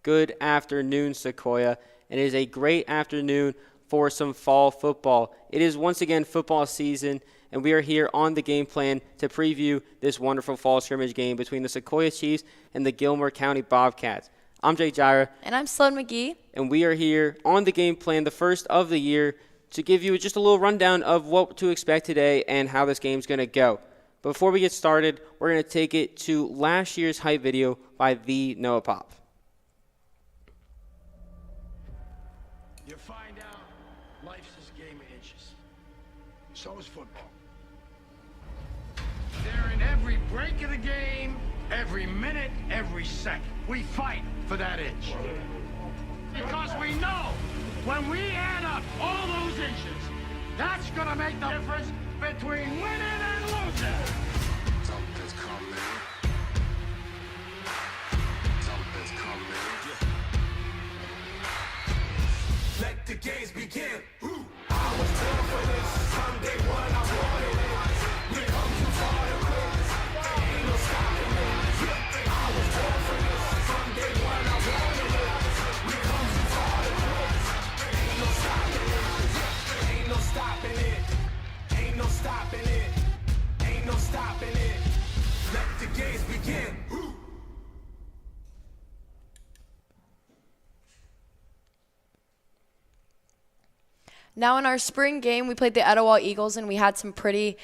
Good afternoon, Sequoyah. It is a great afternoon for some fall football. It is once again football season, and we are here on the game plan to preview this wonderful fall scrimmage game between the Sequoyah Chiefs and the Gilmer County Bobcats. I'm Jira. And I'm Sloane McGee. And we are here on the game plan, the first of the year, to give you just a little rundown of what to expect today and how this game's going to go. Before we get started, we're going to take it to last year's hype video by the Noah Pop. You find out life's this game of inches. So is football. They're in every break of the game, every minute, every second. We fight for that inch. Because we know when we add up all those inches, that's gonna make the difference between winning and losing. Something's coming. Something's coming. Let the games begin. I was born for this. Someday one I wanted it. We come too far to quit. Ain't no stopping it. I was born for this. Someday one I wanted it. We come too far to quit. Ain't no stopping it. Ain't no stopping it. Ain't no stopping it. Ain't no stopping it. Let the games begin. Now in our spring game, we played the Etowah Eagles, and we had some pretty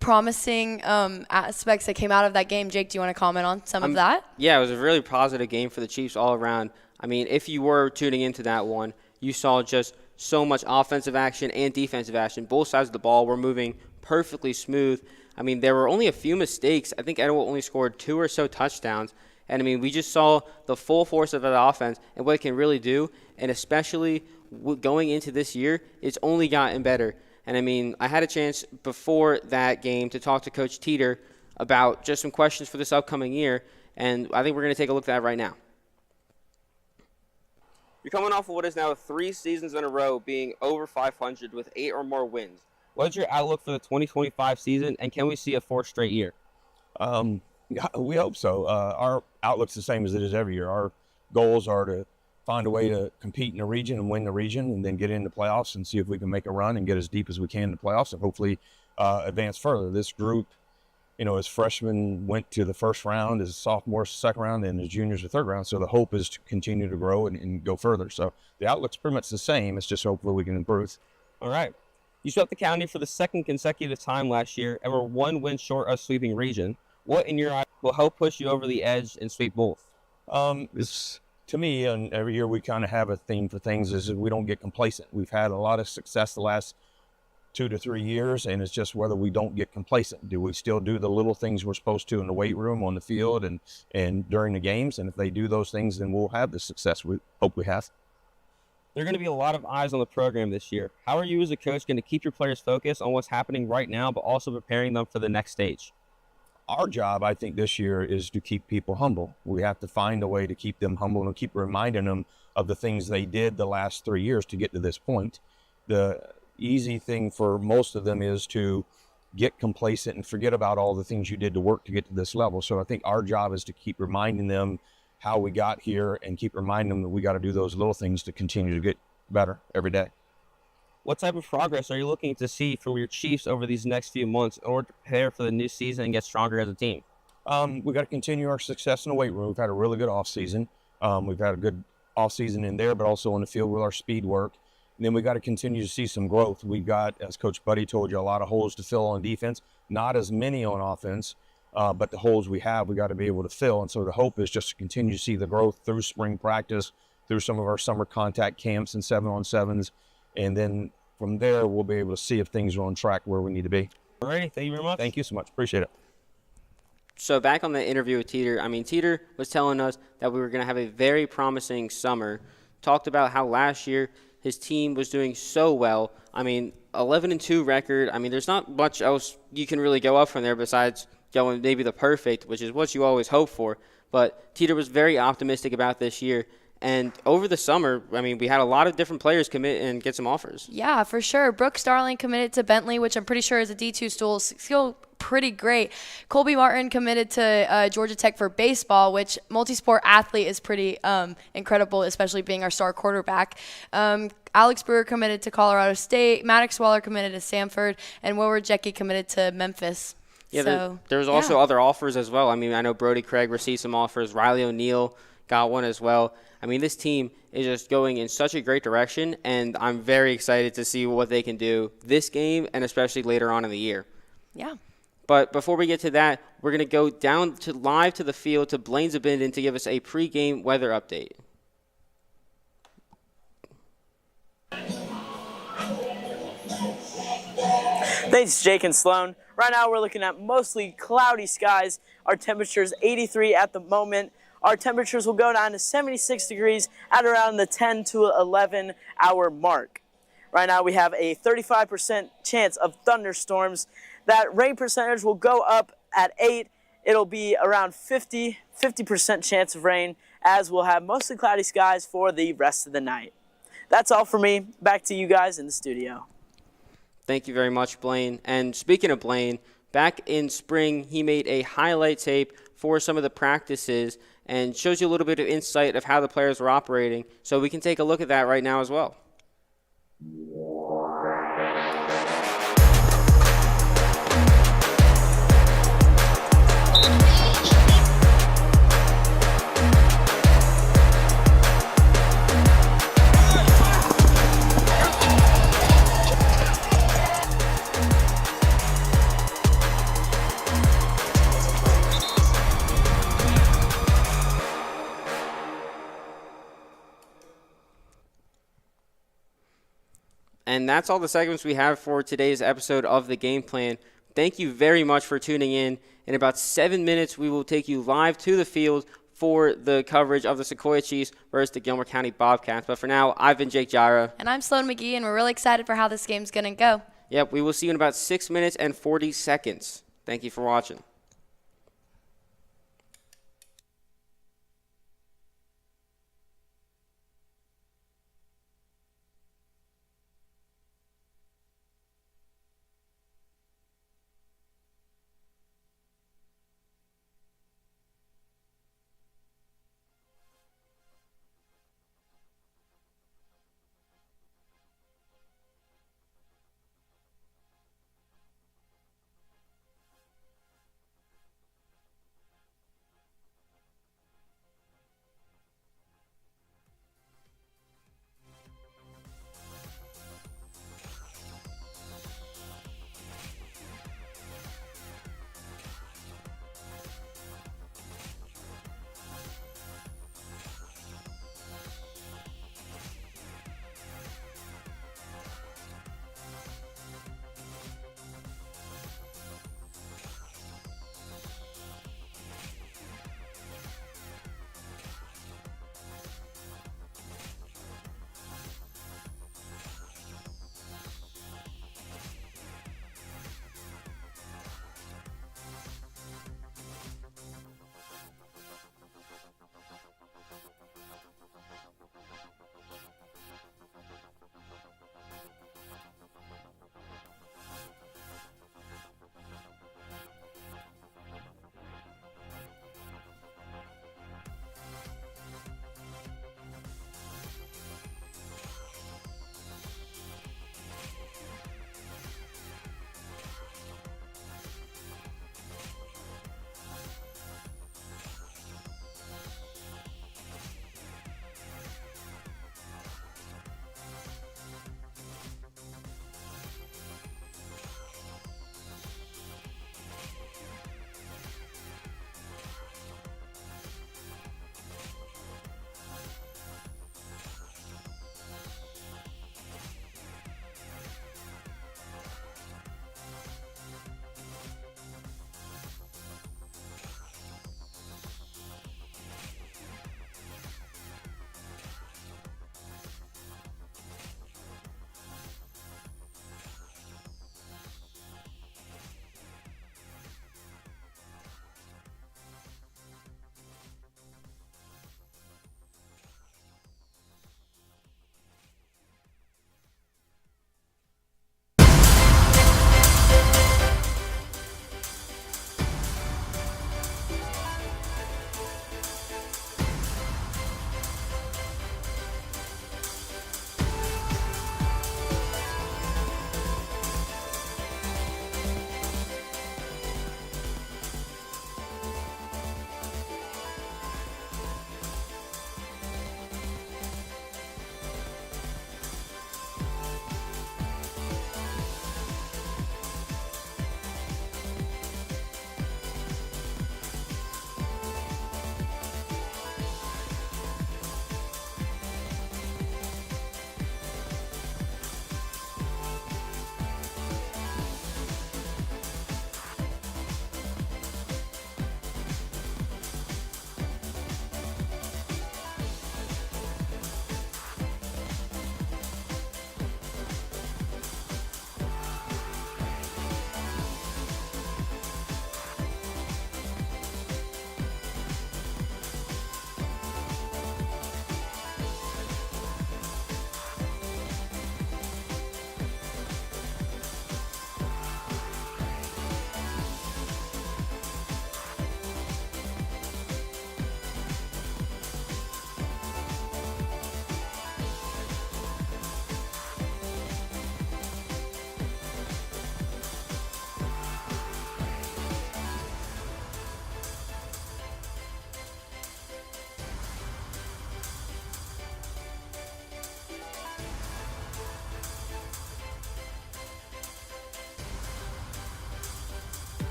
promising aspects that came out of that game. Jake, do you want to comment on some of that? Yeah, it was a really positive game for the Chiefs all around. I mean, if you were tuning into that one, you saw just so much offensive action and defensive action. Both sides of the ball were moving perfectly smooth. I mean, there were only a few mistakes. I think Etowah only scored 2 or so touchdowns. And, I mean, we just saw the full force of that offense and what it can really do, and especially going into this year, it's only gotten better. And, I mean, I had a chance before that game to talk to Coach Teter about just some questions for this upcoming year, and I think we're going to take a look at that right now. You're coming off of what is now 3 seasons in a row being over 500 with 8 or more wins. What is your outlook for the 2025 season, and can we see a 4th straight year? Yeah, we hope so. Our outlook's the same as it is every year. Our goals are to find a way to compete in the region and win the region, and then get into playoffs and see if we can make a run and get as deep as we can in the playoffs and hopefully advance further. This group, as freshmen went to the first round, as sophomores second round, and as juniors the third round. So the hope is to continue to grow and go further. So the outlook's pretty much the same. It's just hopefully we can improve. All right. You swept the county for the 2nd consecutive time last year and were 1 win short of sweeping region. What, in your eyes, will help push you over the edge and sweep both? To me, and every year we kind of have a theme for things, is that we don't get complacent. We've had a lot of success the last 2 to 3 years, and it's just whether we don't get complacent. Do we still do the little things we're supposed to in the weight room, on the field, and during the games? And if they do those things, then we'll have the success we hope we have. There are going to be a lot of eyes on the program this year. How are you as a coach going to keep your players focused on what's happening right now, but also preparing them for the next stage? Our job, I think, this year is to keep people humble. We have to find a way to keep them humble and keep reminding them of the things they did the last 3 years to get to this point. The easy thing for most of them is to get complacent and forget about all the things you did to work to get to this level. So I think our job is to keep reminding them how we got here and keep reminding them that we got to do those little things to continue to get better every day. What type of progress are you looking to see from your Chiefs over these next few months in order to prepare for the new season and get stronger as a team? We got to continue our success in the weight room. We've had a really good offseason. We've had a good offseason in there, but also on the field with our speed work. And then we got to continue to see some growth. We've got, as Coach Buddy told you, a lot of holes to fill on defense. Not as many on offense, but the holes we have, we got to be able to fill. And so the hope is just to continue to see the growth through spring practice, through some of our summer contact camps and 7-on-7s. And then from there, we'll be able to see if things are on track where we need to be. All right. Thank you very much. Thank you so much. Appreciate it. So back on the interview with Teter, Teter was telling us that we were going to have a very promising summer. Talked about how last year his team was doing so well. 11-2 record. There's not much else you can really go up from there besides going maybe the perfect, which is what you always hope for. But Teter was very optimistic about this year. And over the summer, we had a lot of different players commit and get some offers. Yeah, for sure. Brooke Starling committed to Bentley, which I'm pretty sure is a D2 skill pretty great. Colby Martin committed to Georgia Tech for baseball, which multi-sport athlete is pretty incredible, especially being our star quarterback. Alex Brewer committed to Colorado State. Maddox Waller committed to Samford. And Willard Jecky committed to Memphis. Yeah, So, there's also other offers as well. I mean, I know Brody Craig received some offers. Riley O'Neal got one as well. I mean, this team is just going in such a great direction, and I'm very excited to see what they can do this game and especially later on in the year. Yeah. But before we get to that, we're going to go down to live to the field to Blaine Zbinden to give us a pregame weather update. Thanks, Jake and Sloane. Right now we're looking at mostly cloudy skies. Our temperature is 83 at the moment. Our temperatures will go down to 76 degrees at around the 10 to 11 hour mark. Right now we have a 35% chance of thunderstorms. That rain percentage will go up at 8. It'll be around 50% chance of rain, as we'll have mostly cloudy skies for the rest of the night. That's all for me. Back to you guys in the studio. Thank you very much, Blaine. And speaking of Blaine, back in spring, he made a highlight tape for some of the practices and shows you a little bit of insight of how the players were operating. So we can take a look at that right now as well. And that's all the segments we have for today's episode of the Game Plan. Thank you very much for tuning in. In about 7 minutes, we will take you live to the field for the coverage of the Sequoyah Chiefs versus the Gilmer County Bobcats. But for now, I've been Jake Jira. And I'm Sloane McGee, and we're really excited for how this game's going to go. Yep, we will see you in about 6 minutes and 40 seconds. Thank you for watching.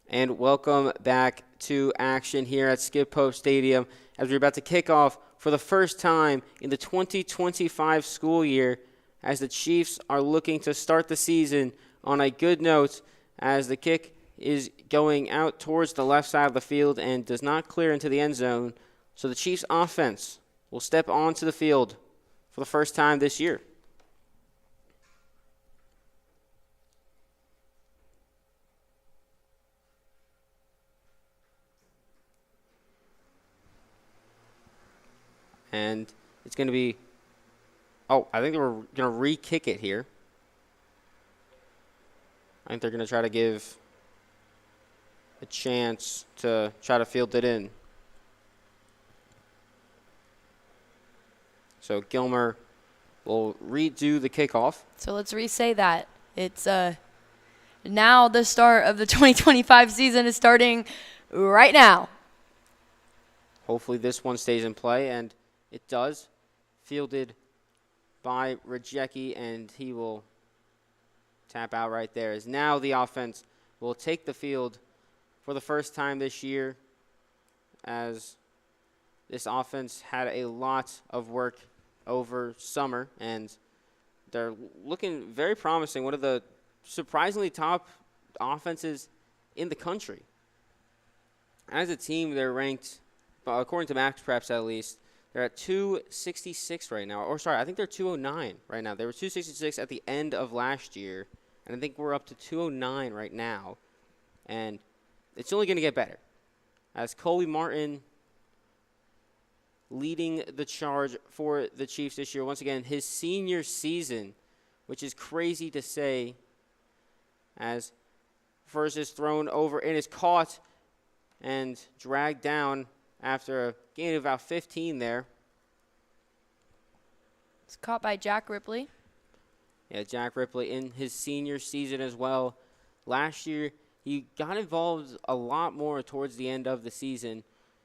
And welcome back to action here at Skip Pope Stadium as we're about to kick off for the first time in the 2025 school year as the Chiefs are looking to start the season on a good note as the kick is going out towards the left side of the field and does not clear into the end zone. So the Chiefs offense will step onto the field for the first time this year. And it's going to be, I think we're going to re-kick it here. I think they're going to try to give a chance to try to field it in. So Gilmer will redo the kickoff. So let's re-say that. It's now the start of the 2025 season is starting right now. Hopefully this one stays in play, and it does. Fielded by Rajecki, and he will tap out right there. As now the offense will take the field for the first time this year, as this offense had a lot of work over summer, and they're looking very promising. One of the surprisingly top offenses in the country. As a team, they're ranked, according to Max Preps at least, they're at 266 right now. Or sorry, I think they're 209 right now. They were 266 at the end of last year, and I think we're up to 209 right now. And it's only going to get better. As Colby Martin leading the charge for the Chiefs this year. Once again, his senior season, which is crazy to say, as first is thrown over and is caught and dragged down after a gain of about 15 there. It's caught by Jack Ripley. Yeah, Jack Ripley in his senior season as well. Last year, he got involved a lot more towards the end of the season.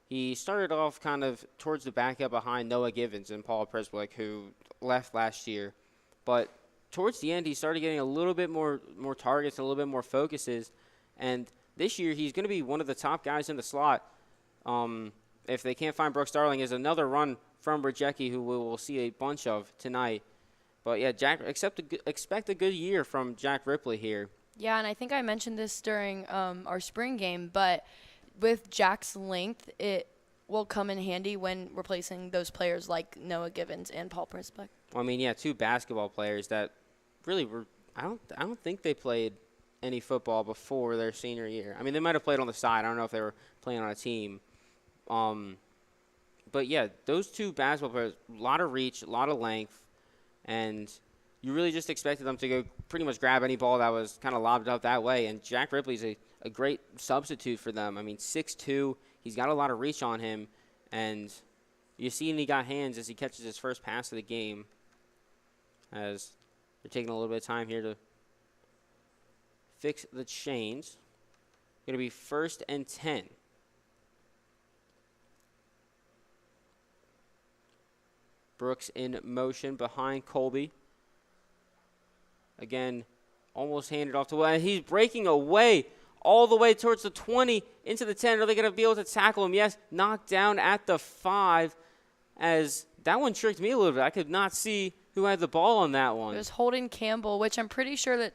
He started off kind of towards the backup behind Noah Givens and Paul Presblick, who left last year. But towards the end, he started getting a little bit more targets, a little bit more focuses. And this year, he's going to be one of the top guys in the slot. If they can't find Brooks Darling, is another run from Rajecki, who we will see a bunch of tonight. But, yeah, expect a good year from Jack Ripley here. Yeah, and I think I mentioned this during our spring game, but with Jack's length, it will come in handy when replacing those players like Noah Givens and Paul Presblick. Well, I mean, yeah, two basketball players that really were – I don't think they played any football before their senior year. I mean, they might have played on the side. I don't know if they were playing on a team. But, yeah, those two basketball players, a lot of reach, a lot of length, and you really just expected them to go pretty much grab any ball that was kind of lobbed up that way. And Jack Ripley's a great substitute for them. I mean, 6'2", he's got a lot of reach on him, and you see he got hands as he catches his first pass of the game, as they're taking a little bit of time here to fix the chains. Going to be 1st and 10. Brooks in motion behind Colby. Again, almost handed off to Will. And he's breaking away all the way towards the 20 into the 10. Are they going to be able to tackle him? Yes, knocked down at the 5, as that one tricked me a little bit. I could not see who had the ball on that one. It was Holden Campbell, which I'm pretty sure that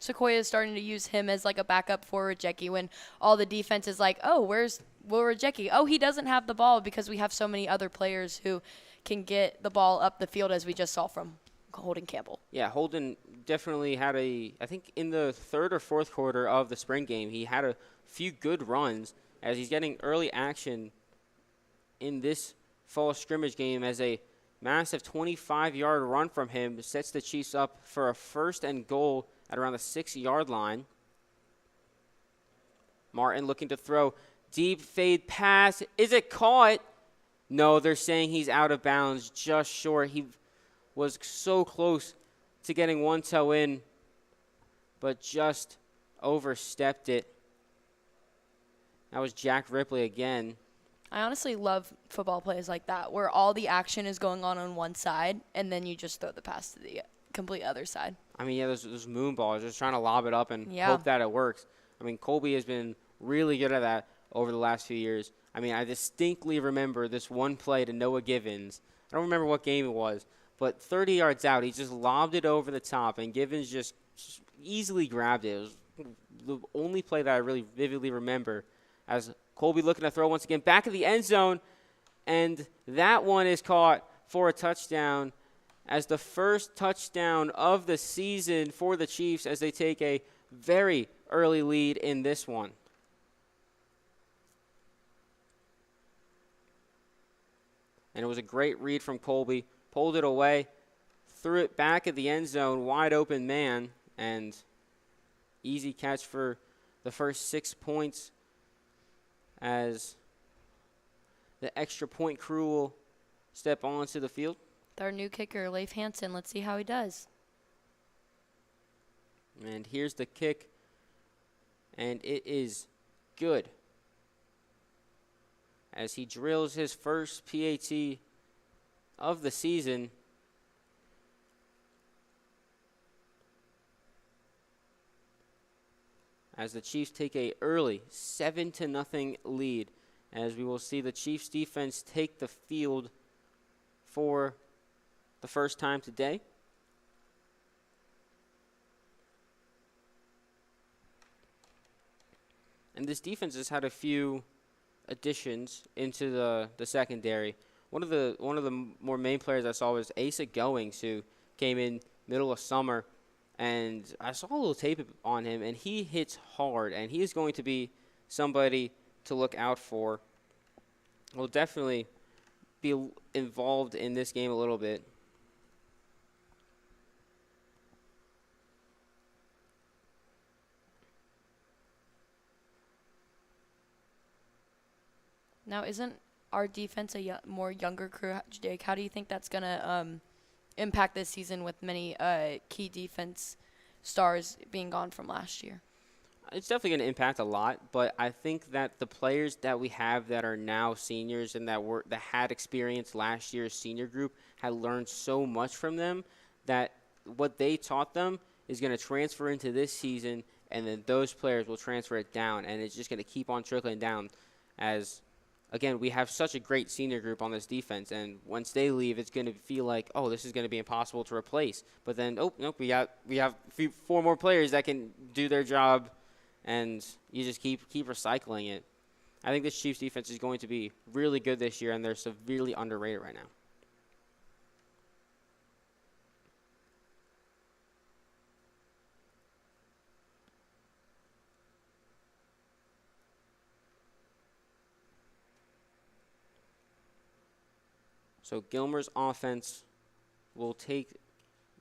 Sequoyah is starting to use him as like a backup for Rajecki when all the defense is like, oh, where's Will Rajecki? Oh, he doesn't have the ball, because we have so many other players who can get the ball up the field, as we just saw from Holden Campbell. Yeah, Holden definitely had I think in the 3rd or 4th quarter of the spring game, he had a few good runs as he's getting early action in this fall scrimmage game, as a massive 25-yard run from him sets the Chiefs up for a 1st and goal at around the 6-yard line. Martin looking to throw. Deep fade pass. Is it caught? No, they're saying he's out of bounds, just short. He was so close to getting one toe in, but just overstepped it. That was Jack Ripley again. I honestly love football plays like that, where all the action is going on one side, and then you just throw the pass to the complete other side. I mean, yeah, those moon balls, just trying to lob it up and Yeah. hope that it works. I mean, Colby has been really good at that over the last few years. I mean, I distinctly remember this one play to Noah Givens. I don't remember what game it was, but 30 yards out, he just lobbed it over the top, and Givens just easily grabbed it. It was the only play that I really vividly remember, as Colby looking to throw once again back of the end zone, and that one is caught for a touchdown, as the first touchdown of the season for the Chiefs as they take a very early lead in this one. And it was a great read from Colby. Pulled it away, threw it back at the end zone, wide open man, and easy catch for the first 6 points as the extra point crew will step onto the field. Our new kicker, Leif Hansen. Let's see how he does. And here's the kick, and it is good, as he drills his first PAT of the season. As the Chiefs take a early 7-0 lead, as we will see the Chiefs defense take the field for the first time today. And this defense has had a few additions into the secondary. One of the more main players I saw was Asa Goings, who came in middle of summer, and I saw a little tape on him, and he hits hard, and he is going to be somebody to look out for. Will definitely be involved in this game a little bit. Now, isn't our defense a more younger crew, Jake? How do you think that's going to impact this season with many key defense stars being gone from last year? It's definitely going to impact a lot, but I think that the players that we have that are now seniors and that had experience last year's senior group had learned so much from them that what they taught them is going to transfer into this season, and then those players will transfer it down, and it's just going to keep on trickling down as, again, we have such a great senior group on this defense, and once they leave, it's going to feel like, oh, this is going to be impossible to replace. But then, oh, nope, we have 4 more players that can do their job, and you just keep recycling it. I think this Chiefs defense is going to be really good this year, and they're severely underrated right now. So Gilmer's offense will take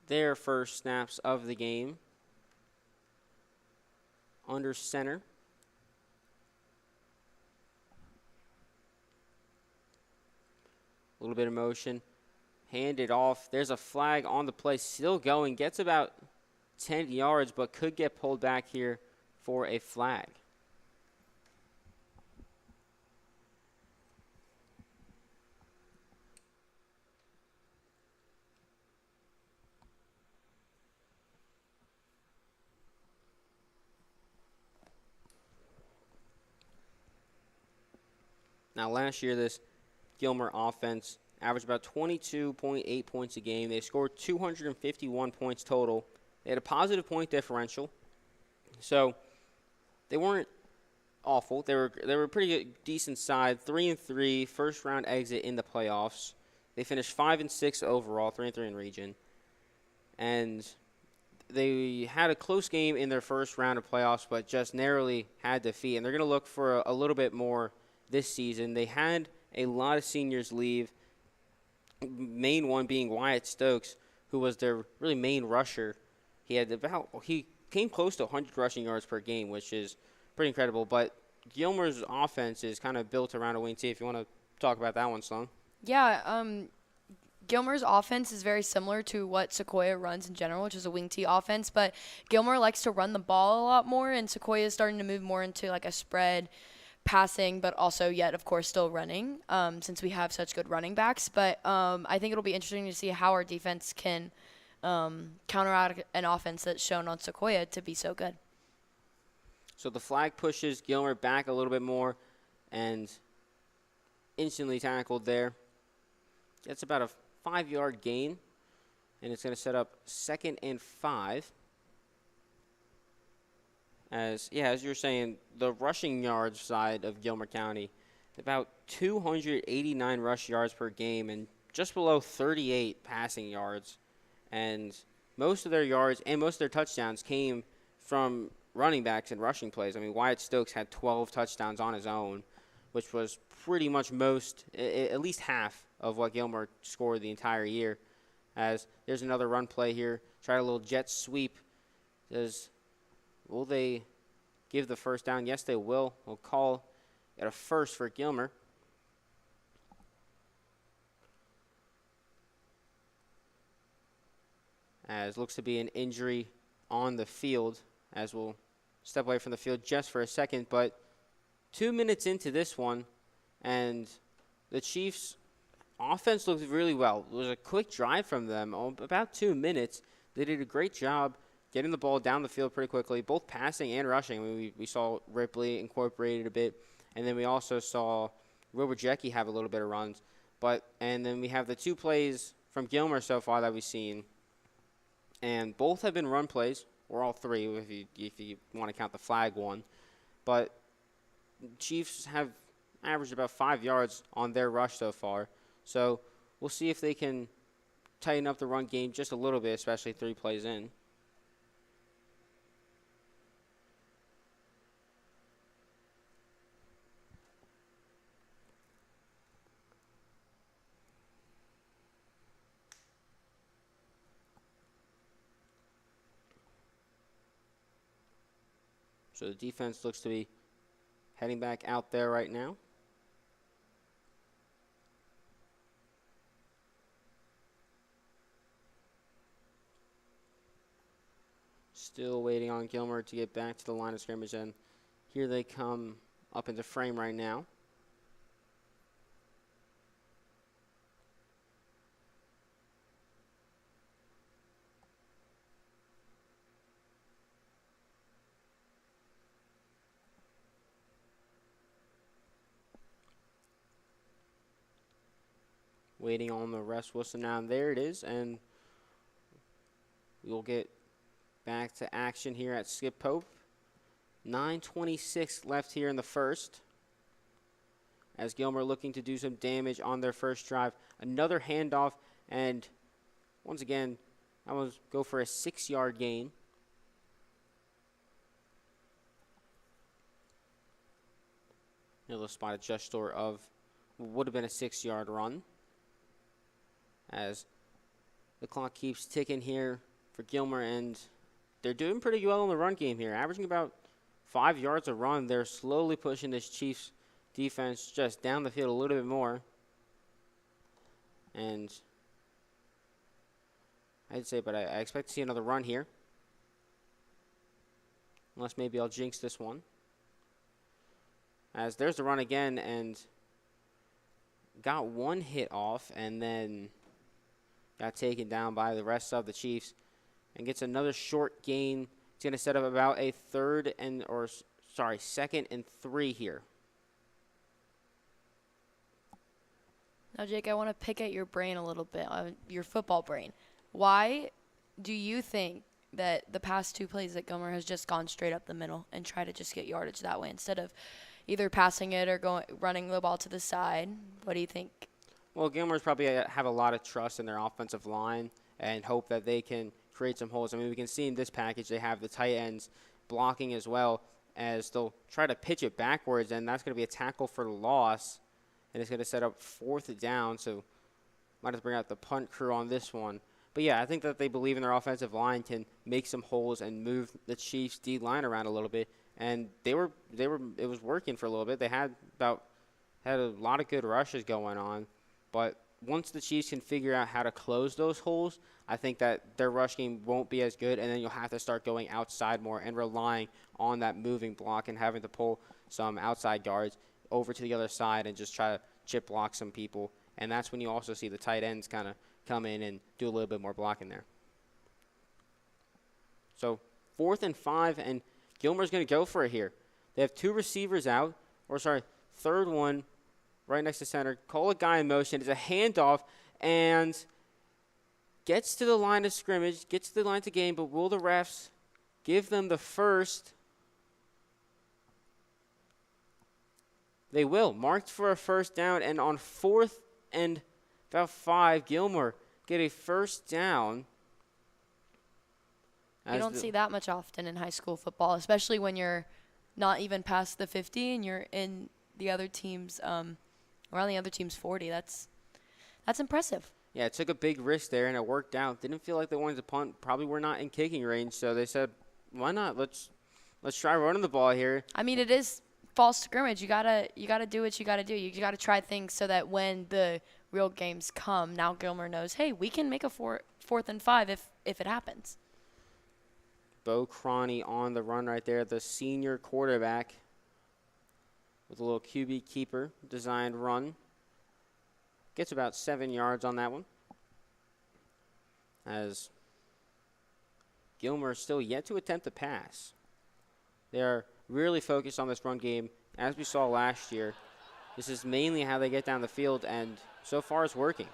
their first snaps of the game under center. A little bit of motion. Hand it off. There's a flag on the play. Still going. Gets about 10 yards, but could get pulled back here for a flag. Now, last year, this Gilmer offense averaged about 22.8 points a game. They scored 251 points total. They had a positive point differential. So they weren't awful. They were a pretty good, decent side. 3-3, first round exit in the playoffs. They finished 5-6 overall, 3-3 in region. And they had a close game in their first round of playoffs, but just narrowly had defeat. And they're going to look for a little bit more this season. They had a lot of seniors leave, main one being Wyatt Stokes, who was their really main rusher. He came close to 100 rushing yards per game, which is pretty incredible. But Gilmer's offense is kind of built around a wing T. If you want to talk about that one, Sloane. Yeah, Gilmer's offense is very similar to what Sequoyah runs in general, which is a wing T offense. But Gilmer likes to run the ball a lot more, and Sequoyah is starting to move more into like a spread passing, but also yet, of course, still running, since we have such good running backs. But I think it'll be interesting to see how our defense can counteract an offense that's shown on Sequoyah to be so good. So the flag pushes Gilmer back a little bit more and instantly tackled there. That's about a 5-yard gain, and it's going to set up 2nd and 5. As you were saying, the rushing yards side of Gilmer County, about 289 rush yards per game and just below 38 passing yards. And most of their yards and most of their touchdowns came from running backs and rushing plays. I mean, Wyatt Stokes had 12 touchdowns on his own, which was pretty much at least half of what Gilmer scored the entire year. As there's another run play here. Try a little jet sweep. Will they give the first down? Yes, they will. We'll call it a first for Gilmer. As looks to be an injury on the field, as we'll step away from the field just for a second. But 2 minutes into this one, and the Chiefs' offense looked really well. It was a quick drive from them, about 2 minutes. They did a great job getting the ball down the field pretty quickly, both passing and rushing. I mean, we saw Ripley incorporated a bit, and then we also saw Wilbur Jecky have a little bit of runs. And then we have the 2 plays from Gilmer so far that we've seen, and both have been run plays, or all 3 if you want to count the flag one. But Chiefs have averaged about 5 yards on their rush so far. So we'll see if they can tighten up the run game just a little bit, especially 3 plays in. So the defense looks to be heading back out there right now. Still waiting on Gilmer to get back to the line of scrimmage, and here they come up into frame right now. Waiting on the rest whistle now, and there it is, and we will get back to action here at Skip Pope. 9:26 left here in the first, as Gilmer looking to do some damage on their first drive. Another handoff, and once again, I will go for a 6-yard gain. Another spotted just short of what would have been a 6-yard run, as the clock keeps ticking here for Gilmer, and they're doing pretty well in the run game here, averaging about 5 yards a run. They're slowly pushing this Chiefs defense just down the field a little bit more. And I'd say, but I expect to see another run here, unless maybe I'll jinx this one. As there's the run again, and got one hit off, and then got taken down by the rest of the Chiefs, and gets another short gain. It's going to set up about a 2nd and 3 here. Now, Jake, I want to pick at your brain a little bit, your football brain. Why do you think that the past 2 plays that Gilmer has just gone straight up the middle and try to just get yardage that way instead of either passing it or running the ball to the side? What do you think? Well, Gilmer's probably have a lot of trust in their offensive line and hope that they can create some holes. I mean, we can see in this package they have the tight ends blocking as well, as they'll try to pitch it backwards, and that's going to be a tackle for loss, and it's going to set up 4th down, so might have to bring out the punt crew on this one. But yeah, I think that they believe in their offensive line can make some holes and move the Chiefs' D line around a little bit, and it was working for a little bit. They had a lot of good rushes going on, but once the Chiefs can figure out how to close those holes, I think that their rush game won't be as good, and then you'll have to start going outside more and relying on that moving block and having to pull some outside guards over to the other side and just try to chip block some people. And that's when you also see the tight ends kind of come in and do a little bit more blocking there. So 4th and 5, and Gilmer's going to go for it here. They have 2 receivers out, third one right next to center. Call a guy in motion. It's a handoff and gets to the line of scrimmage, gets to the line to gain, but will the refs give them the first? They will. Marked for a first down, and on 4th and about 5, Gilmer get a first down. You don't see that much often in high school football, especially when you're not even past the 50 and you're in the other team's around the other team's 40. That's impressive. Yeah, it took a big risk there, and it worked out. Didn't feel like they wanted to punt. Probably were not in kicking range, so they said, why not? Let's try running the ball here. I mean, it is false scrimmage. You gotta do what you gotta do. You gotta try things so that when the real games come, now Gilmer knows, hey, we can make a 4th and 5 if it happens. Bo Croney on the run right there, the senior quarterback with a little QB keeper designed run. Gets about 7 yards on that one. As Gilmer still yet to attempt a pass. They're really focused on this run game. As we saw last year, this is mainly how they get down the field, and so far it's working.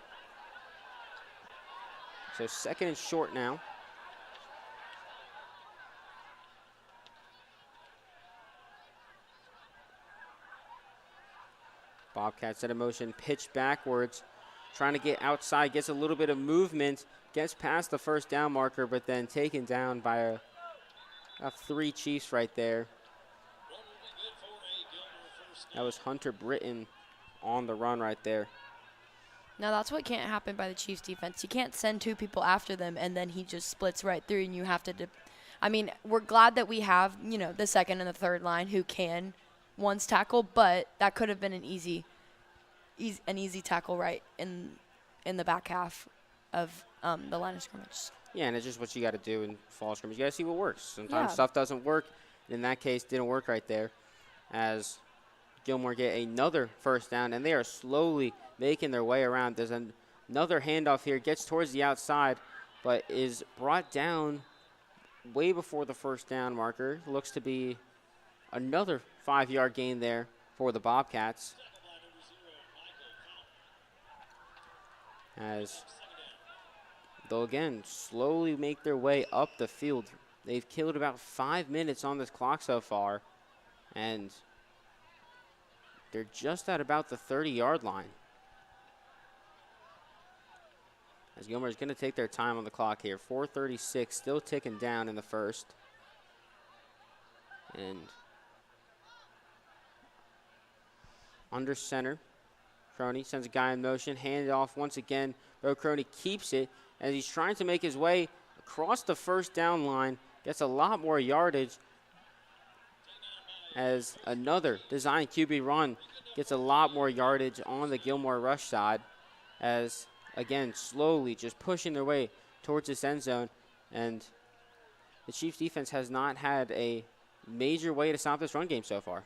So 2nd and short now. Bobcats set in motion, pitch backwards, trying to get outside, gets a little bit of movement, gets past the first down marker, but then taken down by 3 Chiefs right there. That was Hunter Britton on the run right there. Now that's what can't happen by the Chiefs defense. You can't send 2 people after them and then he just splits right through and you have to I mean, we're glad that we have, the 2nd and the 3rd line who can once tackle, but that could have been an easy tackle right in the back half of the line of scrimmage. Yeah, and it's just what you got to do in fall scrimmage. You got to see what works. Sometimes stuff doesn't work. In that case, didn't work right there as Gilmer get another first down, and they are slowly making their way around. There's another handoff here, gets towards the outside, but is brought down way before the first down marker. Looks to be another 5-yard gain there for the Bobcats. As they'll again slowly make their way up the field. They've killed about 5 minutes on this clock so far, and they're just at about the 30-yard line. As Gilmer is going to take their time on the clock here. 4:36 still ticking down in the first. And under center, Croney sends a guy in motion, hand it off once again. Bo Croney keeps it as he's trying to make his way across the first down line. Gets a lot more yardage as another design QB run gets a lot more yardage on the Gilmore rush side as, again, slowly just pushing their way towards this end zone. And the Chiefs defense has not had a major way to stop this run game so far.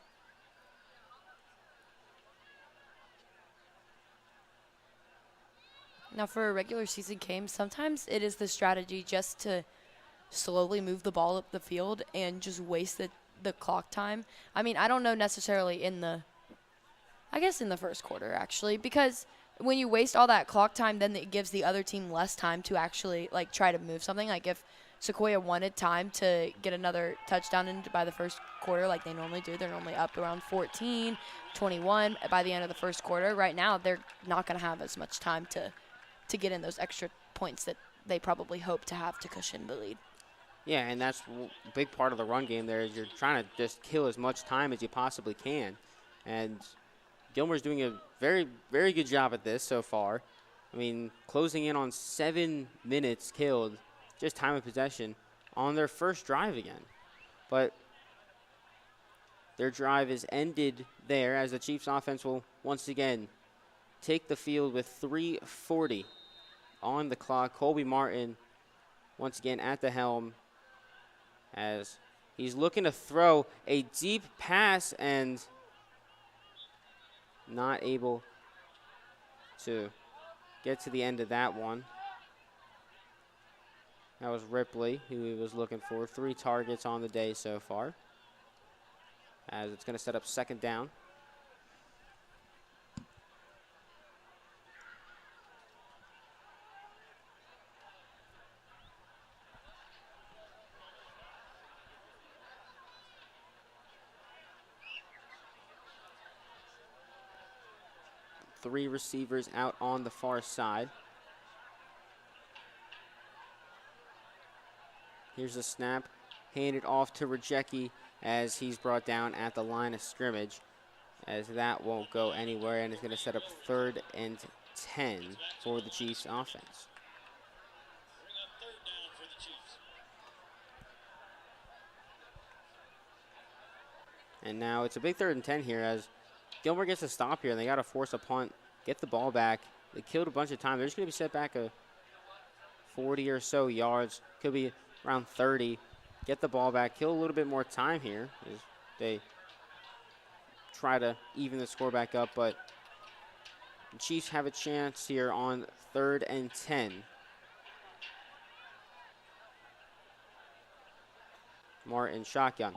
Now, for a regular season game, sometimes it is the strategy just to slowly move the ball up the field and just waste the clock time. I mean, I don't know necessarily in the first quarter, actually, because when you waste all that clock time, then it gives the other team less time to actually, try to move something. Like, if Sequoyah wanted time to get another touchdown in by the first quarter like they normally do, they're normally up around 14, 21 by the end of the first quarter. Right now, they're not going to have as much time to get in those extra points that they probably hope to have to cushion the lead. Yeah, and that's a big part of the run game there is you're trying to just kill as much time as you possibly can. And Gilmer's doing a very, very good job at this so far. I mean, closing in on 7 minutes killed, just time of possession, on their first drive again. But their drive is ended there as the Chiefs offense will once again take the field with 3:40 on the clock. Colby Martin once again at the helm as he's looking to throw a deep pass and not able to get to the end of that one. That was Ripley who he was looking for. 3 targets on the day so far. as it's going to set up second down. Three receivers out on the far side. Here's the snap, handed off to Rajecki as he's brought down at the line of scrimmage, as that won't go anywhere, and it's going to set up 3rd and 10 for the Chiefs offense. And now it's a big 3rd and 10 here as Gilmer gets a stop here, and they got to force a punt, get the ball back. They killed a bunch of time. They're just going to be set back a 40 or so yards, could be around 30. Get the ball back, kill a little bit more time here as they try to even the score back up, but the Chiefs have a chance here on 3rd and 10. Martin shotgun.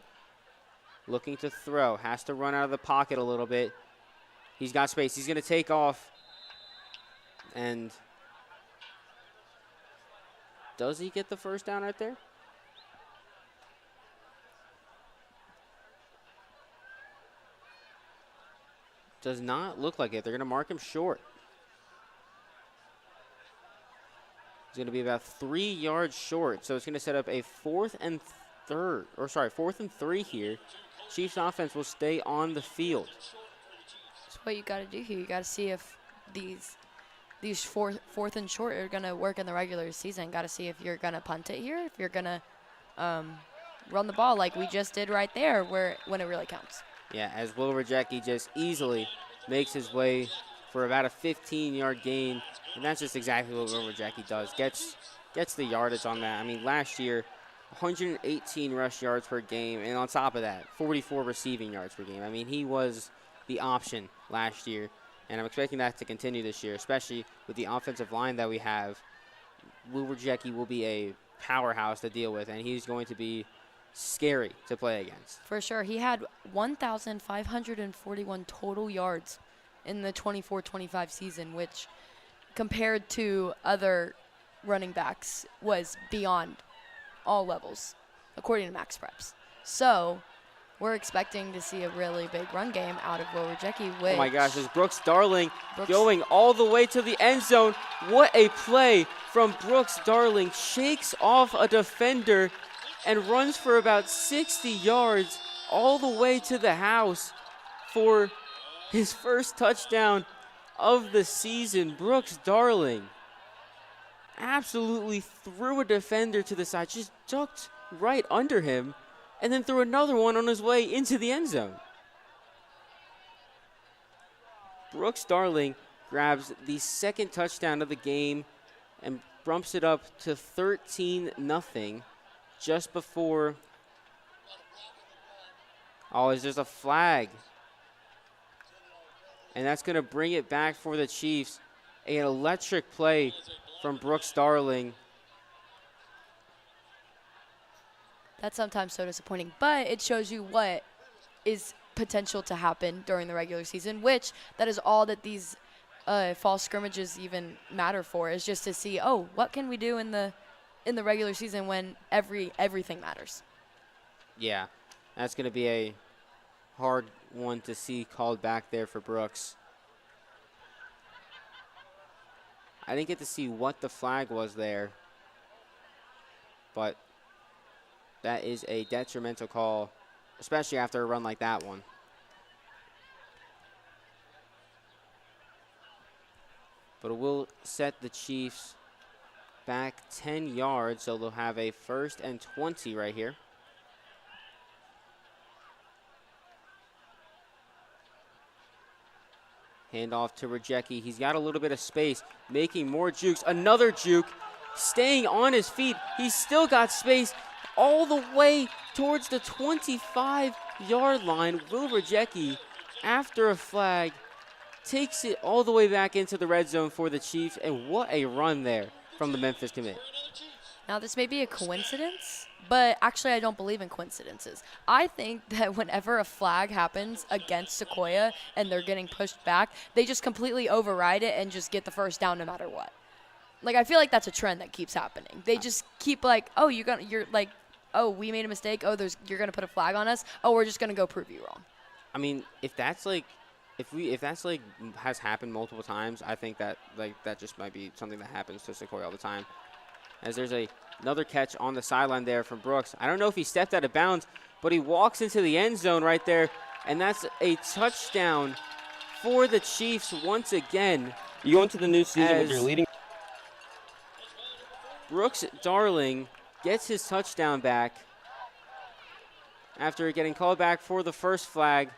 Looking to throw, has to run out of the pocket a little bit. He's got space, he's gonna take off. And does he get the first down right there? Does not look like it. They're gonna mark him short. He's gonna be about 3 yards short. So it's gonna set up a 4th and 3 here. Chiefs offense will stay on the field. That's what you got to do here. You got to see if these fourth and short are going to work in the regular season. Got to see if you're going to punt it here, if you're going to run the ball like we just did right there when it really counts. Yeah, as Will Rajecki just easily makes his way for about a 15-yard gain, and that's just exactly what Will Rajecki does. Gets the yardage on that. I mean, last year, 118 rush yards per game, and on top of that, 44 receiving yards per game. I mean, he was the option last year, and I'm expecting that to continue this year, especially with the offensive line that we have. Will Rajecki will be a powerhouse to deal with, and he's going to be scary to play against. For sure. He had 1,541 total yards in the 24-25 season, which compared to other running backs was beyond all levels, according to Max Preps. So we're expecting to see a really big run game out of Will Rajecki. Oh my gosh, there's Brooks Darling going all the way to the end zone. What a play from Brooks Darling. Shakes off a defender and runs for about 60 yards all the way to the house for his first touchdown of the season. Brooks Darling absolutely threw a defender to the side, just ducked right under him, and then threw another one on his way into the end zone. Brooks Darling grabs the second touchdown of the game and bumps it up to 13-0 just before. Oh, there's a flag. And that's going to bring it back for the Chiefs. An electric play from Brooks Darling. That's sometimes so disappointing, but it shows you what is potential to happen during the regular season, which that is all that these fall scrimmages even matter for, is just to see, oh, what can we do in the regular season when everything matters. Yeah, that's going to be a hard one to see called back there for Brooks. I didn't get to see what the flag was there, but that is a detrimental call, especially after a run like that one. But it will set the Chiefs back 10 yards, so they'll have a 1st and 20 right here. Handoff to Rajecki. He's got a little bit of space, making more jukes. Another juke, staying on his feet. He's still got space all the way towards the 25-yard line. Will Rajecki, after a flag, takes it all the way back into the red zone for the Chiefs, and what a run there from the Memphis commit. Now, this may be a coincidence, but actually I don't believe in coincidences. I think that whenever a flag happens against Sequoyah and they're getting pushed back, they just completely override it and just get the first down no matter what. Like, I feel like that's a trend that keeps happening. They just keep like, oh, you're like, oh, we made a mistake. Oh, you're going to put a flag on us. Oh, we're just going to go prove you wrong. I mean, if that's has happened multiple times, I think that that just might be something that happens to Sequoyah all the time. As there's another catch on the sideline there from Brooks. I don't know if he stepped out of bounds, but he walks into the end zone right there, and that's a touchdown for the Chiefs once again. You go into the new season with your leading. Brooks Darling gets his touchdown back after getting called back for the first flag.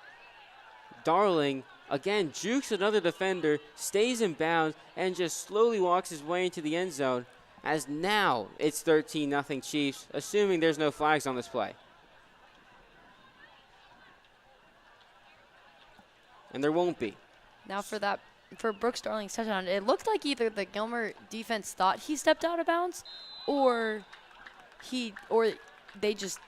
Darling, again, jukes another defender, stays in bounds, and just slowly walks his way into the end zone. As now it's 13-0 Chiefs, assuming there's no flags on this play. And there won't be. Now for Brooks Darling's touchdown, it looked like either the Gilmer defense thought he stepped out of bounds or they just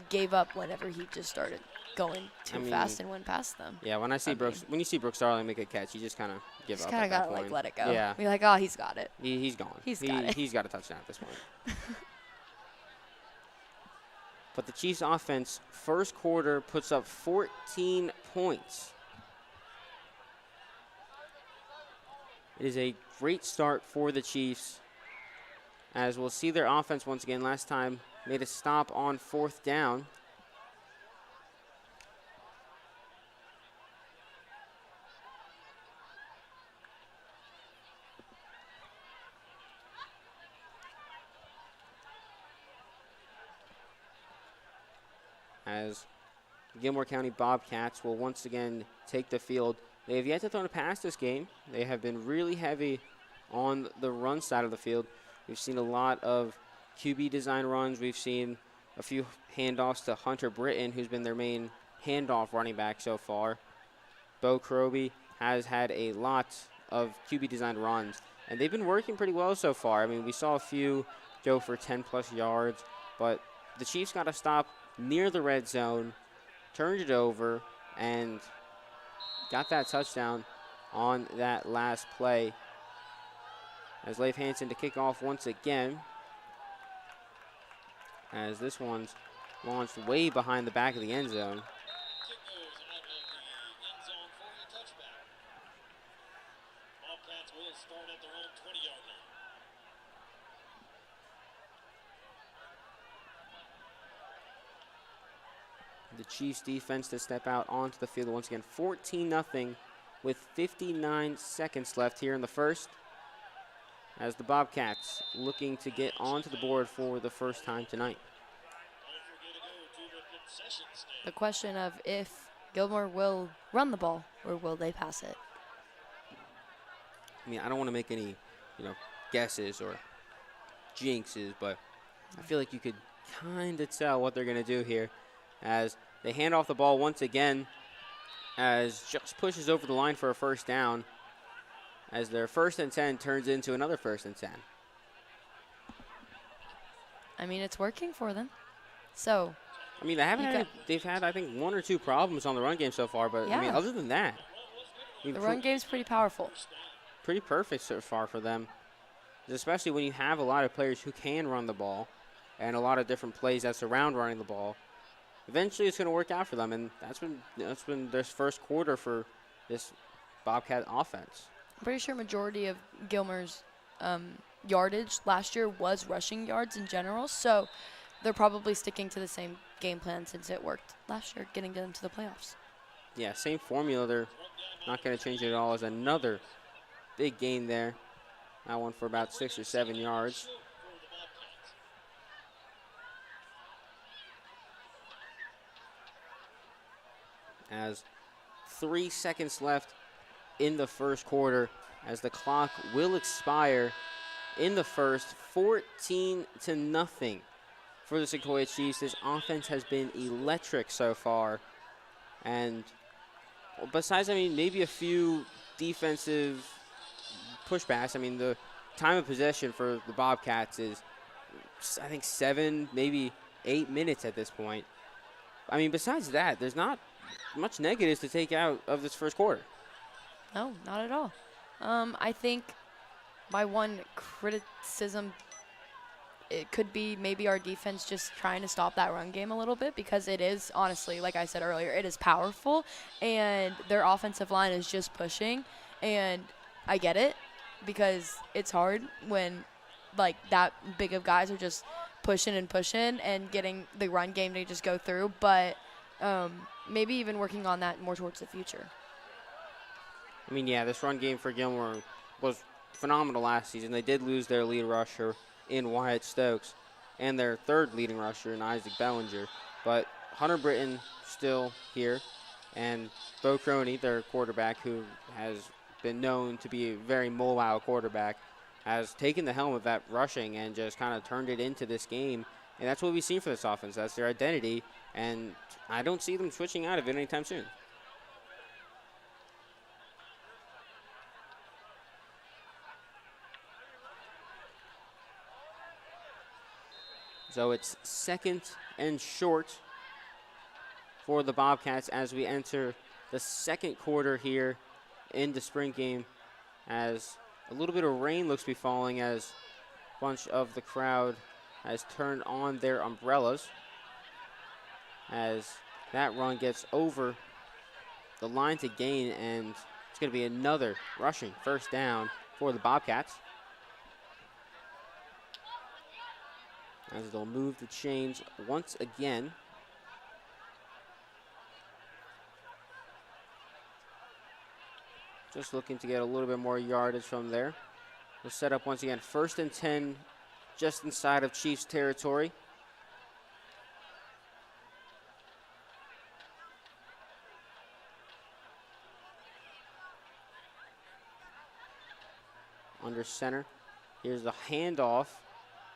gave up whenever he just started going too fast and went past them. Yeah, when you see Brooks Darling make a catch, you just kind of give up. Just kind of got to like let it go. Yeah. Be like, oh, he's got it. He's gone. He's got it. He's got a touchdown at this point. But the Chiefs offense, first quarter, puts up 14 points. It is a great start for the Chiefs, as we'll see their offense once again. Last time made a stop on 4th down. As Gilmer County Bobcats will once again take the field. They have yet to throw a pass this game. They have been really heavy on the run side of the field. We've seen a lot of QB design runs. We've seen a few handoffs to Hunter Britton, who's been their main handoff running back so far. McCrobie has had a lot of QB design runs, and they've been working pretty well so far. I mean, we saw a few go for 10-plus yards, but the Chiefs got to stop near the red zone, turned it over, and got that touchdown on that last play. As Leif Hansen to kick off once again, as this one's launched way behind the back of the end zone. Bobcats will start at their own 20-yard line. The Chiefs defense to step out onto the field once again. 14-0 with 59 seconds left here in the first, as the Bobcats looking to get onto the board for the first time tonight. The question of if Gilmer will run the ball or will they pass it? I mean, I don't want to make any, guesses or jinxes, but I feel like you could kind of tell what they're going to do here, as they hand off the ball once again, as just pushes over the line for a first down, as their 1st and 10 turns into another 1st and 10. I mean, it's working for them. So, I mean, they've had, I think, 1 or 2 problems on the run game so far, but I mean, other than that, the run game's pretty powerful. Pretty perfect so far for them, especially when you have a lot of players who can run the ball and a lot of different plays that surround running the ball. Eventually, it's going to work out for them, and that's been their first quarter for this Bobcat offense. I'm pretty sure majority of Gilmer's yardage last year was rushing yards in general, so they're probably sticking to the same game plan since it worked last year, getting them to the playoffs. Yeah, same formula. They're not going to change it at all. As another big gain there. That one for about 6 or 7 yards. As 3 seconds left in the first quarter, as the clock will expire in the first, 14-0 for the Sequoyah Chiefs. This offense has been electric so far. And besides, maybe a few defensive pushbacks, the time of possession for the Bobcats is I think 7, maybe 8 minutes at this point. I mean, besides that, there's not much negatives to take out of this first quarter. No, not at all. I think my one criticism, it could be maybe our defense just trying to stop that run game a little bit, because it is, honestly, like I said earlier, it is powerful, and their offensive line is just pushing, and I get it, because it's hard when, like, that big of guys are just pushing and getting the run game to just go through, but maybe even working on that more towards the future. I mean, yeah, this run game for Gilmer was phenomenal last season. They did lose their lead rusher in Wyatt Stokes and their third leading rusher in Isaac Bellinger. But Hunter Britton still here, and Bo Croney, their quarterback, who has been known to be a very mobile quarterback, has taken the helm of that rushing and just kind of turned it into this game. And that's what we've seen for this offense. That's their identity, and I don't see them switching out of it anytime soon. So it's 2nd and short for the Bobcats as we enter the second quarter here in the spring game, as a little bit of rain looks to be falling as a bunch of the crowd has turned on their umbrellas as that run gets over the line to gain, and it's going to be another rushing first down for the Bobcats, as they'll move the chains once again. Just looking to get a little bit more yardage from there. We'll set up once again 1st and 10 just inside of Chiefs territory. Under center. Here's the handoff,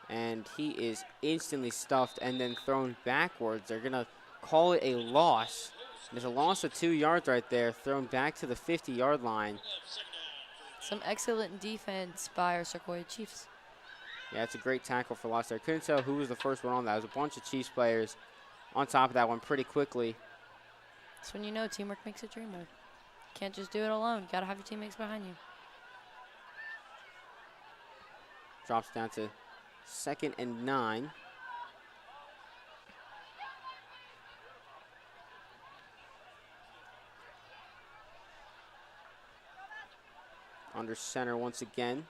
and he is instantly stuffed and then thrown backwards. They're going to call it a loss. There's a loss of 2 yards right there, thrown back to the 50-yard line. Some excellent defense by our Sequoyah Chiefs. Yeah, it's a great tackle for loss there. Couldn't tell who was the first one on that. It was a bunch of Chiefs players on top of that one pretty quickly. That's when you know teamwork makes a dream work. Can't just do it alone. You got to have your teammates behind you. Drops down to 2nd and 9. Under center once again.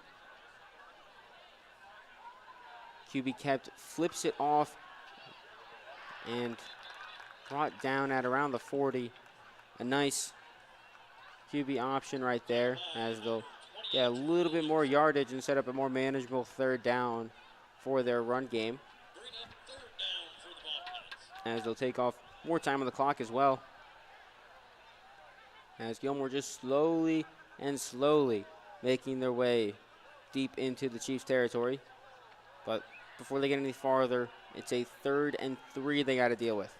QB kept, flips it off, and brought down at around the 40. A nice QB option right there, as they'll get a little bit more yardage and set up a more manageable 3rd down for their run game, as they'll take off more time on the clock as well, as Gilmer just slowly making their way deep into the Chiefs territory. But before they get any farther, it's a 3rd and 3 they got to deal with.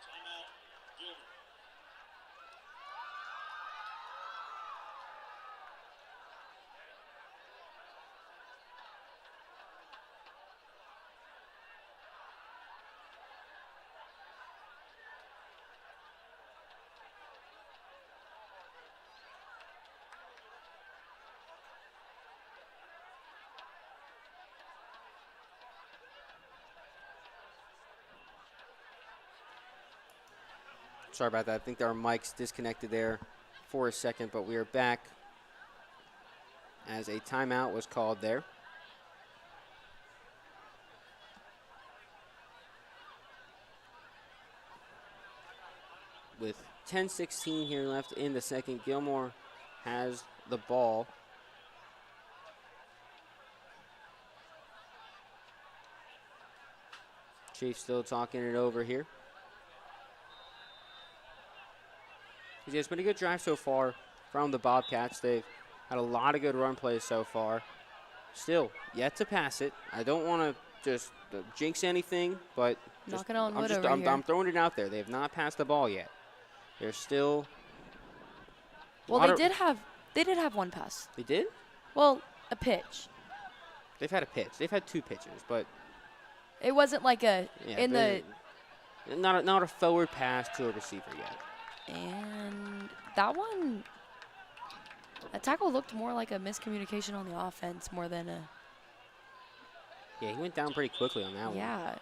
Timeout, Gilmer. Sorry about that. I think our mics disconnected there for a second, but we are back as a timeout was called there. With 10:16 here left in the second, Gilmore has the ball. Chiefs still talking it over here. Yeah, it's been a good drive so far from the Bobcats. They've had a lot of good run plays so far. Still, yet to pass it. I don't want to just jinx anything, but Knocking on wood I'm, over here. I'm throwing it out there. They have not passed the ball yet. They're still. Well, they did have one pass. They did? Well, a pitch. They've had a pitch. They've had 2 pitches, but It wasn't like a not a forward pass to a receiver yet. And that tackle looked more like a miscommunication on the offense more than a. Yeah, he went down pretty quickly on that one. Yeah.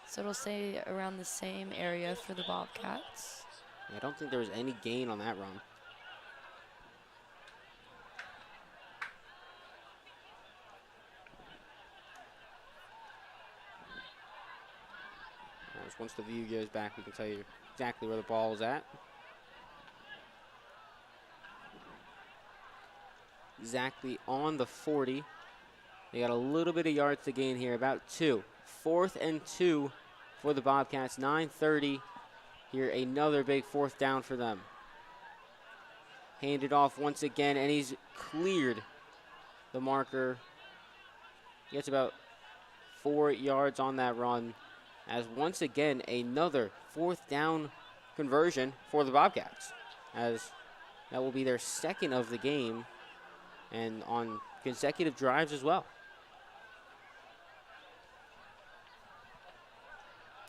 So it'll stay around the same area for the Bobcats. I don't think there was any gain on that run. Once the view goes back, we can tell you exactly where the ball is at. Exactly on the 40. They got a little bit of yards to gain here, about 2. 4th and 2 for the Bobcats. 9:30 here, another big 4th down for them. Handed off once again, and he's cleared the marker. He gets about 4 yards on that run, as once again another 4th down conversion for the Bobcats, as that will be their 2nd of the game and on consecutive drives as well.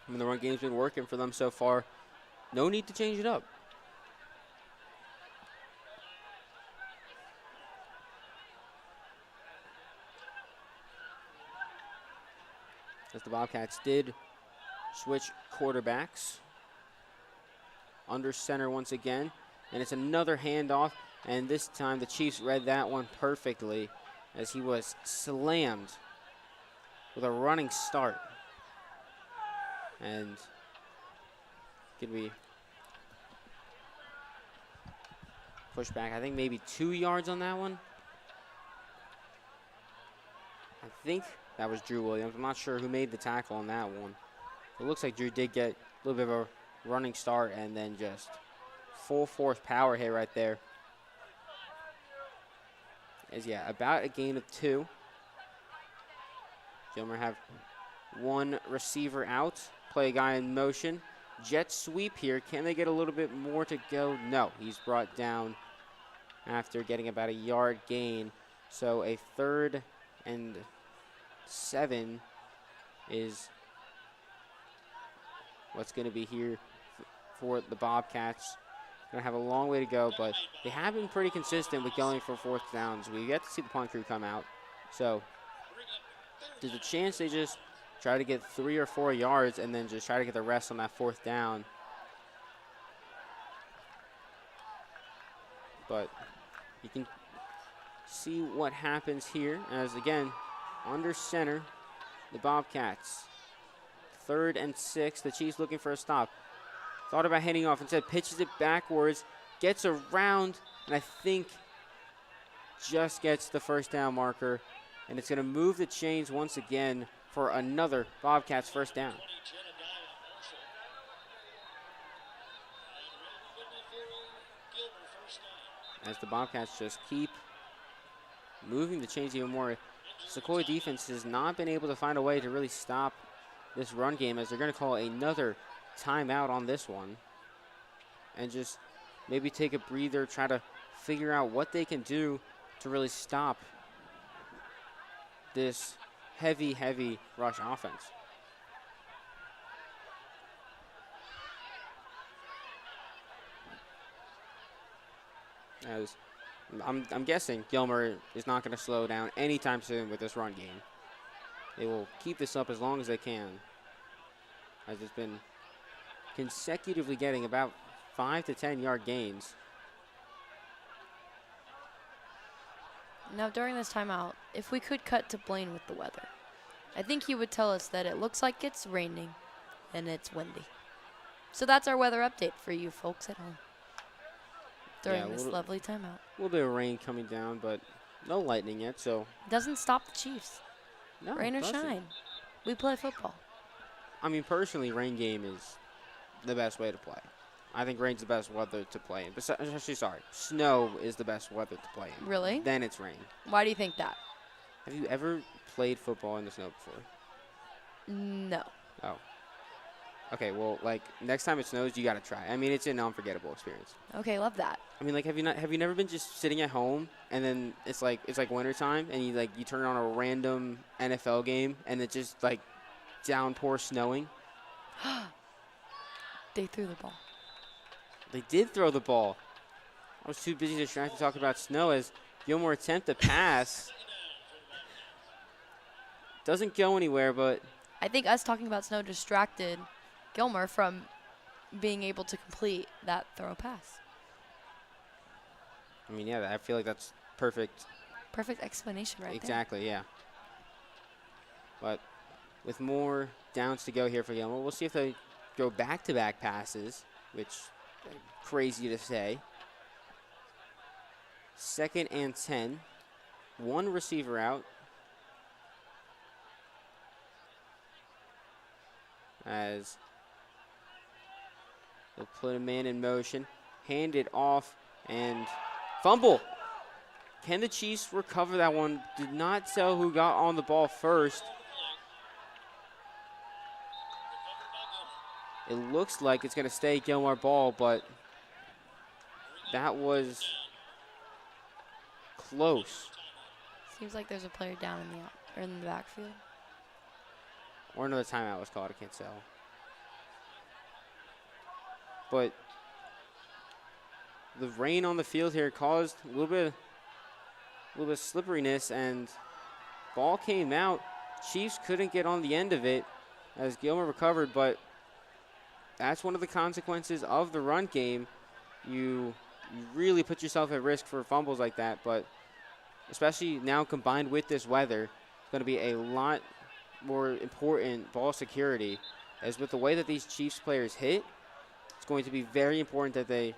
I mean, the run game's been working for them so far. No need to change it up. As the Bobcats did switch quarterbacks. Under center once again. And it's another handoff. And this time the Chiefs read that one perfectly, as he was slammed with a running start. And could we push back? I think maybe 2 yards on that one. I think that was Drew Williams. I'm not sure who made the tackle on that one. It looks like Drew did get a little bit of a running start and then just full force power hit right there. Is about a gain of 2. Gilmer have 1 receiver out. Play a guy in motion. Jet sweep here. Can they get a little bit more to go? No. He's brought down after getting about a yard gain. So a 3rd and 7 is what's going to be here for the Bobcats. Going to have a long way to go, but they have been pretty consistent with going for 4th downs. We get to see the punt crew come out. So there's a chance they just try to get 3 or 4 yards and then just try to get the rest on that 4th down. But you can see what happens here as, again, under center, the Bobcats. 3rd and 6, the Chiefs looking for a stop. Thought about heading off, instead pitches it backwards, gets around, and I think just gets the 1st down marker. And it's going to move the chains once again for another Bobcats 1st down. As the Bobcats just keep moving the chains even more. Sequoyah defense has not been able to find a way to really stop this run game, as they're going to call another timeout on this one and just maybe take a breather, try to figure out what they can do to really stop this heavy rush offense. As I'm guessing Gilmer is not going to slow down anytime soon with this run game. They will keep this up as long as they can, as it's been consecutively getting about 5 to 10 yard gains. Now, during this timeout, if we could cut to Blaine with the weather, I think he would tell us that it looks like it's raining and it's windy. So that's our weather update for you folks at home during this lovely timeout. A little bit of rain coming down, but no lightning yet, so. Doesn't stop the Chiefs. No, rain or shine. We play football. I mean, personally, rain game is the best way to play. I think rain's the best weather to play in. Actually, sorry, snow is the best weather to play in. Really? Then it's rain. Why do you think that? Have you ever played football in the snow before? No. Oh. Okay, well, like, next time it snows, you got to try. I mean, it's an unforgettable experience. Okay, love that. I mean, like, have you never been just sitting at home and then it's like wintertime and you turn on a random NFL game and it's just like downpour snowing? They threw the ball. They did throw the ball. I was too busy distracted talking about snow as Gilmer attempt to pass. Doesn't go anywhere, but I think us talking about snow distracted Gilmer from being able to complete that throw pass. I mean, yeah, I feel like that's perfect. Perfect explanation right Exactly, yeah. But with more downs to go here for Gilmer, we'll see if they go back-to-back passes, which is crazy to say. 2nd and 10. One receiver out. As they'll put a man in motion, hand it off, and fumble. Can the Chiefs recover that one? Did not tell who got on the ball first. It looks like it's going to stay Gilmore ball, but that was close. Seems like there's a player down in the backfield. Or another timeout was called, I can't tell. But the rain on the field here caused a little bit of slipperiness, and ball came out. Chiefs couldn't get on the end of it as Gilmer recovered, but that's one of the consequences of the run game. You really put yourself at risk for fumbles like that, but especially now combined with this weather, it's going to be a lot more important ball security, as with the way that these Chiefs players hit, it's going to be very important that they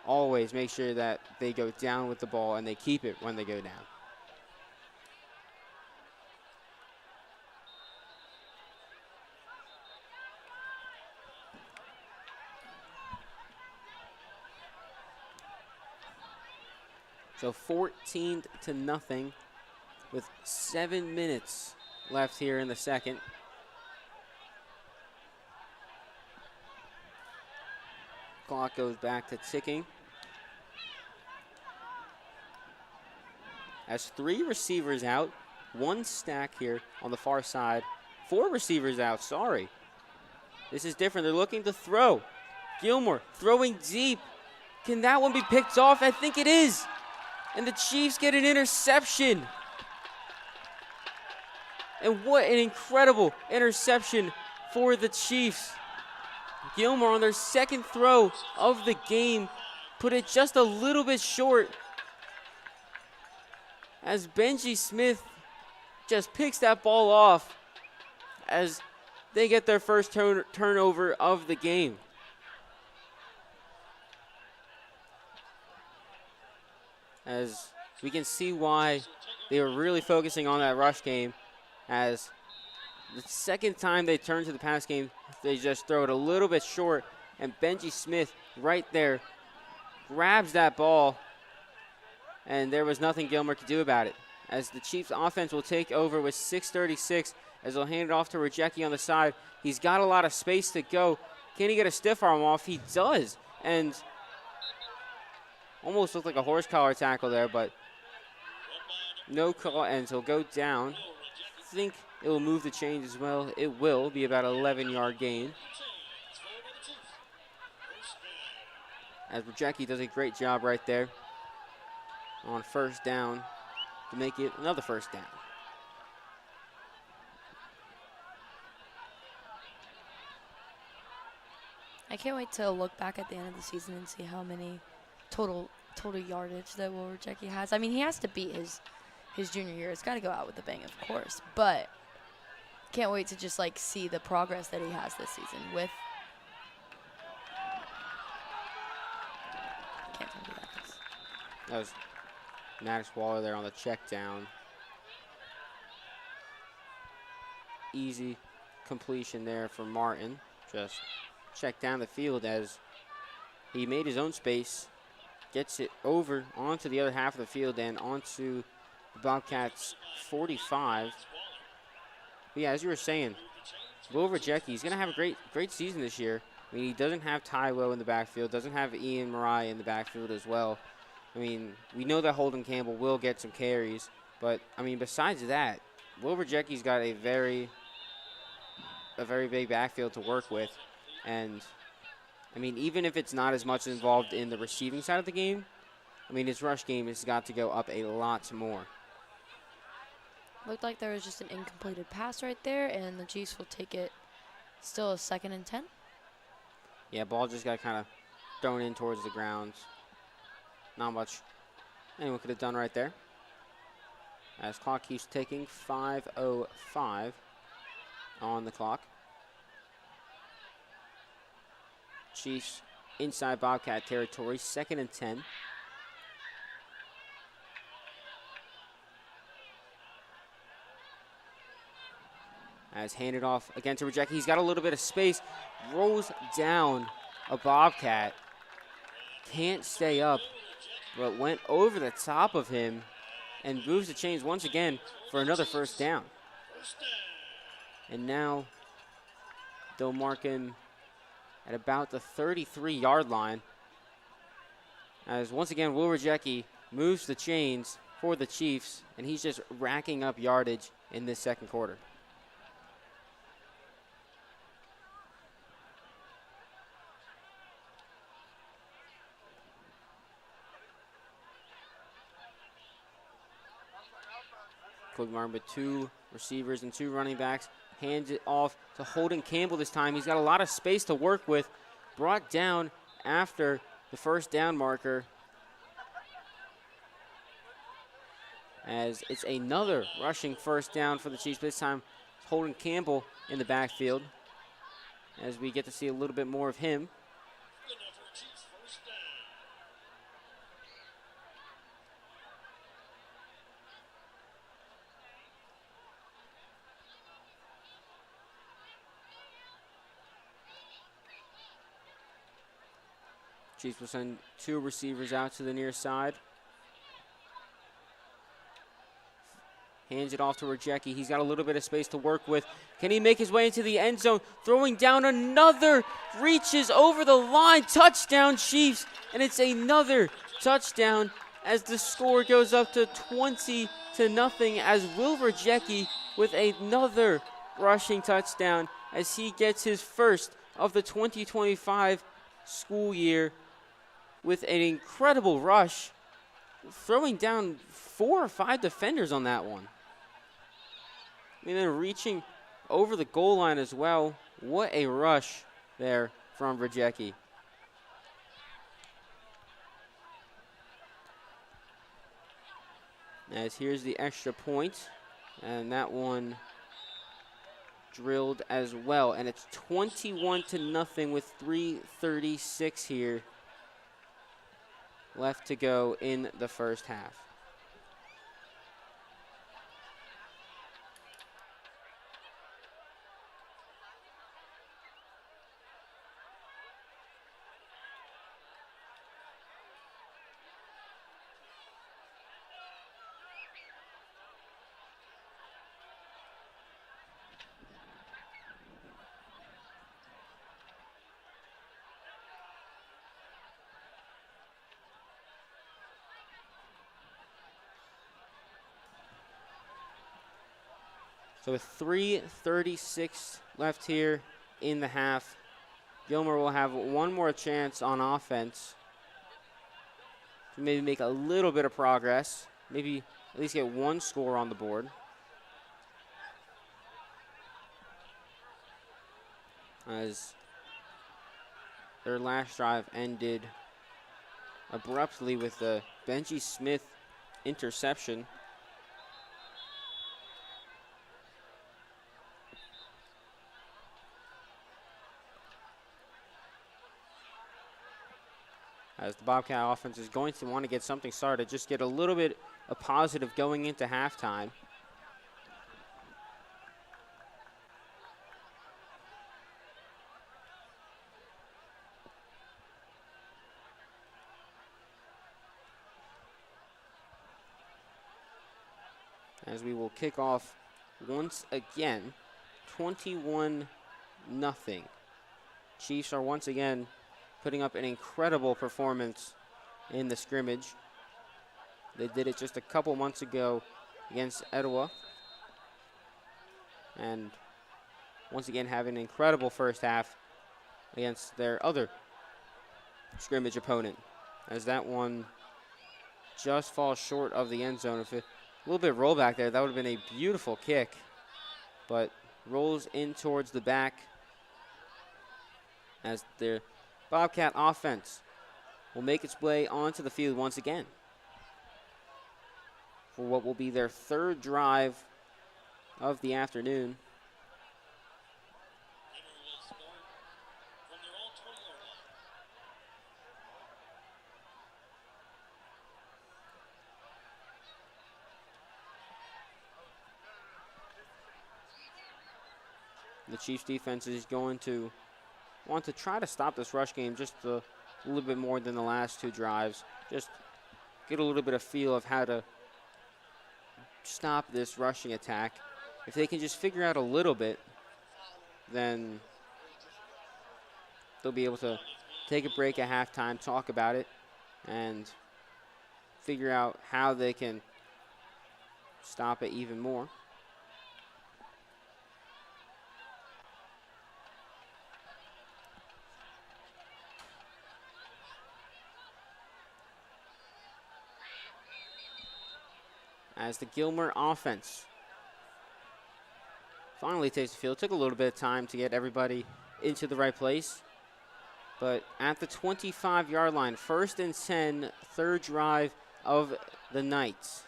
always make sure that they go down with the ball and they keep it when they go down. So 14-0 with 7 minutes left here in the second. Clock goes back to ticking. As 3 receivers out, 1 stack here on the far side. 4 receivers out, sorry. This is different, they're looking to throw. Gilmer throwing deep. Can that one be picked off? I think it is. And the Chiefs get an interception. And what an incredible interception for the Chiefs. Gilmer on their 2nd throw of the game put it just a little bit short as Benji Smith just picks that ball off as they get their first turnover of the game. As we can see why they were really focusing on that rush game, as the second time they turn to the pass game, they just throw it a little bit short, and Benji Smith right there grabs that ball, and there was nothing Gilmer could do about it. As the Chiefs offense will take over with 6:36, as they'll hand it off to Rajecki on the side. He's got a lot of space to go. Can he get a stiff arm off? He does, and almost looked like a horse collar tackle there, but no call, and he'll go down. I think it will move the chains as well. It will be about an 11-yard gain. As Rajecki does a great job right there on first down to make it another first down. I can't wait to look back at the end of the season and see how many total yardage that Will Rajecki has. I mean, he has to beat his junior year. It's got to go out with a bang, of course. But can't wait to just like see the progress that he has this season with. Can't tell you that is. That was Maddox Waller there on the check down. Easy completion there for Martin. Just check down the field as He made his own space, gets it over onto the other half of the field and onto the Bobcats 45. But yeah, as you were saying, Will Rajecki, he's going to have a great season this year. I mean, he doesn't have Tylo in the backfield, doesn't have Ian Marai in the backfield as well. I mean, we know that Holden Campbell will get some carries, but, I mean, besides that, Will Rajecki's got a very big backfield to work with. And, I mean, even if it's not as much involved in the receiving side of the game, I mean, his rush game has got to go up a lot more. Looked like there was just an incompleted pass right there, and the Chiefs will take it. Still a 2nd and 10. Yeah, ball just got kind of thrown in towards the ground. Not much anyone could have done right there. As clock keeps ticking, 5:05 on the clock. Chiefs inside Bobcat territory, 2nd and 10. As handed off again to Rajecki. He's got a little bit of space. Rolls down a Bobcat. Can't stay up, but went over the top of him and moves the chains once again for another 1st down. And now they'll mark him at about the 33-yard line. As once again, Will Rajecki moves the chains for the Chiefs, and he's just racking up yardage in this 2nd quarter. Martin with 2 receivers and 2 running backs. Hands it off to Holden Campbell this time. He's got a lot of space to work with. Brought down after the 1st down marker. As it's another rushing 1st down for the Chiefs. This time it's Holden Campbell in the backfield. As we get to see a little bit more of him. Chiefs will send 2 receivers out to the near side. Hands it off to Rajecki. He's got a little bit of space to work with. Can he make his way into the end zone? Throwing down another. Reaches over the line. Touchdown, Chiefs. And it's another touchdown as the score goes up to 20-0 as Will Rajecki with another rushing touchdown as he gets his 1st of the 2025 school year. With an incredible rush, throwing down 4 or 5 defenders on that one. And then reaching over the goal line as well. What a rush there from Rajecki. As here's the extra point, and that one drilled as well. And it's 21-0 with 3:36 here left to go in the 1st half. So with 3:36 left here in the half, Gilmer will have one more chance on offense to maybe make a little bit of progress, maybe at least get 1 score on the board. As their last drive ended abruptly with the Benji Smith interception. As the Bobcat offense is going to want to get something started, just get a little bit of positive going into halftime. as we will kick off once again, 21-0. Chiefs are once again putting up an incredible performance in the scrimmage. They did it just a couple months ago against Etowah. And once again having an incredible first half against their other scrimmage opponent, as that one just falls short of the end zone. If a little bit of rollback there, that would have been a beautiful kick, but rolls in towards the back as their Bobcat offense will make its way onto the field once again for what will be their third drive of the afternoon. Gilmer will start from their own 20-yard line. The Chiefs defense is going to want to try to stop this rush game just a little bit more than the last two drives. Just get a little bit of feel of how to stop this rushing attack. If they can just figure out a little bit, then they'll be able to take a break at halftime, talk about it, and figure out how they can stop it even more. As the Gilmer offense finally takes the field. Took a little bit of time to get everybody into the right place. But at the 25-yard line, 1st and 10, third drive of the night.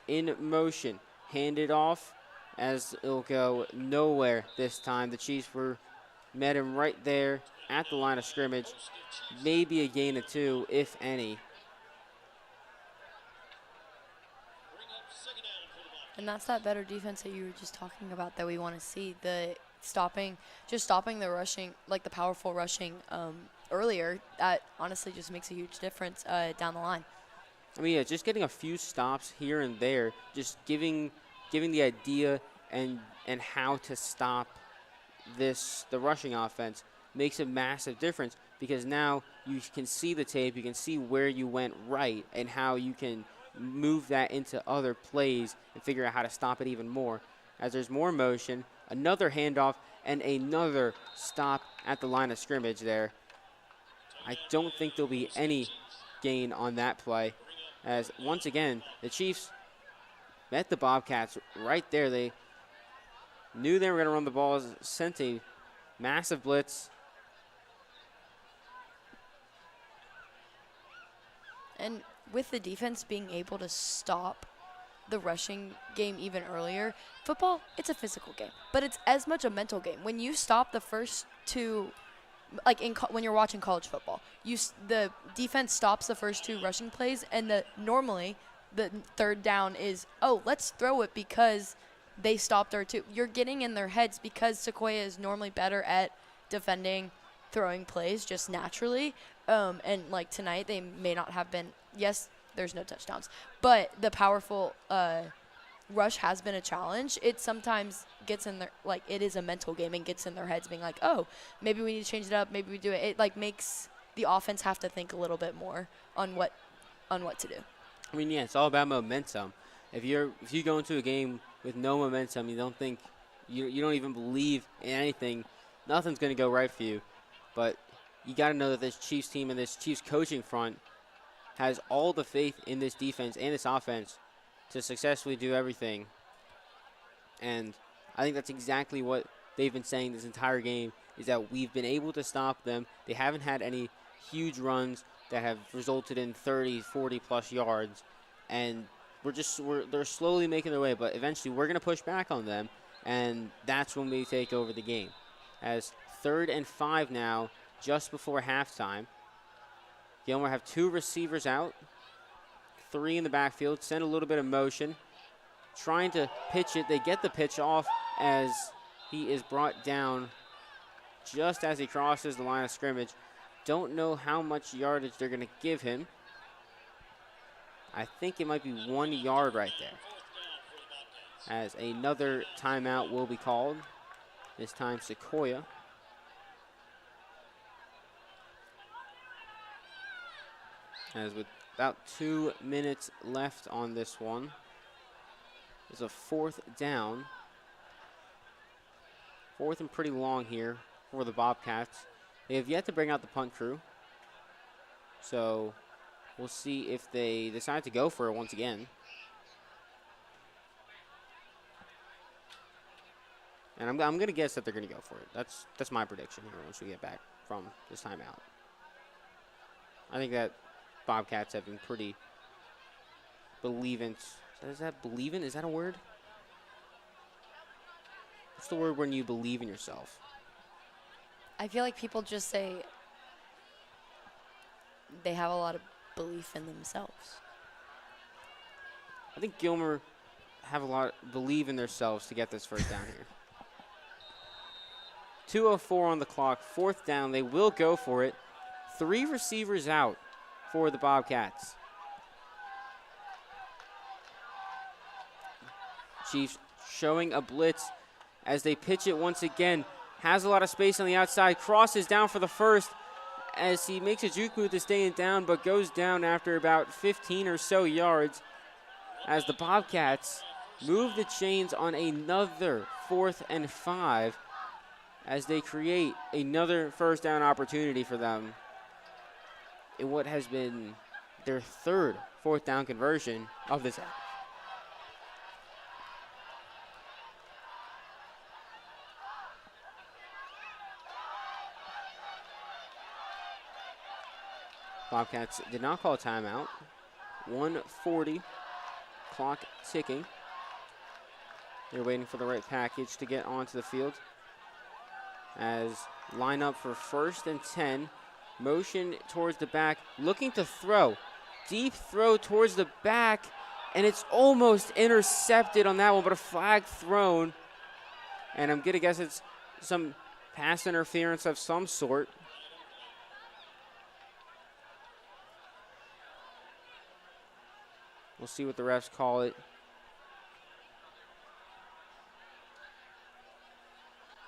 In motion, handed off as it'll go nowhere this time. The Chiefs met him right there at the line of scrimmage. Maybe a gain of 2, if any. And that's that better defense that you were just talking about that we want to see. The stopping the rushing, like the powerful rushing earlier, that honestly just makes a huge difference down the line. I mean, yeah, just getting a few stops here and there, just giving the idea and how to stop the rushing offense makes a massive difference, because now you can see the tape, you can see where you went right and how you can move that into other plays and figure out how to stop it even more. As there's more motion, another handoff, and another stop at the line of scrimmage there. I don't think there'll be any gain on that play, as once again, the Chiefs met the Bobcats right there. They knew they were going to run the ball, sent a massive blitz. And with the defense being able to stop the rushing game even earlier, football, it's a physical game, but it's as much a mental game. When you stop the first two, like when you're watching college football, the defense stops the first two rushing plays, and normally the third down is, oh, let's throw it because they stopped our two. You're getting in their heads because Sequoyah is normally better at defending throwing plays just naturally. And like tonight, they may not have been. Yes, there's no touchdowns, but the powerful rush has been a challenge. It sometimes gets in their, like, it is a mental game and gets in their heads being like, oh, maybe we need to change it up. Maybe we do it. It like makes the offense have to think a little bit more on what to do. I mean, yeah, it's all about momentum. If you go into a game with no momentum, you don't think, you don't even believe in anything, nothing's going to go right for you. But you got to know that this Chiefs team and this Chiefs coaching front has all the faith in this defense and this offense to successfully do everything. And I think that's exactly what they've been saying this entire game, is that we've been able to stop them. They haven't had any huge runs that have resulted in 30, 40-plus yards. And they're slowly making their way, but eventually we're going to push back on them, and that's when we take over the game. As 3rd and 5 now, just before halftime. Gilmer have 2 receivers out, 3 in the backfield, send a little bit of motion, trying to pitch it. They get the pitch off as he is brought down just as he crosses the line of scrimmage. Don't know how much yardage they're going to give him. I think it might be 1 yard right there. as another timeout will be called. This time Sequoyah. As with about 2 minutes left on this one, there's a 4th down. 4th and pretty long here for the Bobcats. They have yet to bring out the punt crew. So we'll see if they decide to go for it once again. And I'm going to guess that they're going to go for it. That's my prediction here once we get back from this timeout. I think that Bobcats have been pretty believant. Is that believant? Is that a word? What's the word when you believe in yourself? I feel like people just say they have a lot of belief in themselves. I think Gilmer have a lot believe in themselves to get this first down here. 2:04 on the clock, 4th down. They will go for it. 3 receivers out for the Bobcats. Chiefs showing a blitz as they pitch it once again. Has a lot of space on the outside. Crosses down for the first as he makes a juke move to staying down, but goes down after about 15 or so yards as the Bobcats move the chains on another 4th and 5 as they create another first down opportunity for them in what has been their 3rd 4th down conversion of this half. Bobcats did not call a timeout. 1:40, clock ticking. They're waiting for the right package to get onto the field. As line up for 1st and 10. Motion towards the back, looking to throw. Deep throw towards the back, and it's almost intercepted on that one, but a flag thrown. And I'm going to guess it's some pass interference of some sort. We'll see what the refs call it.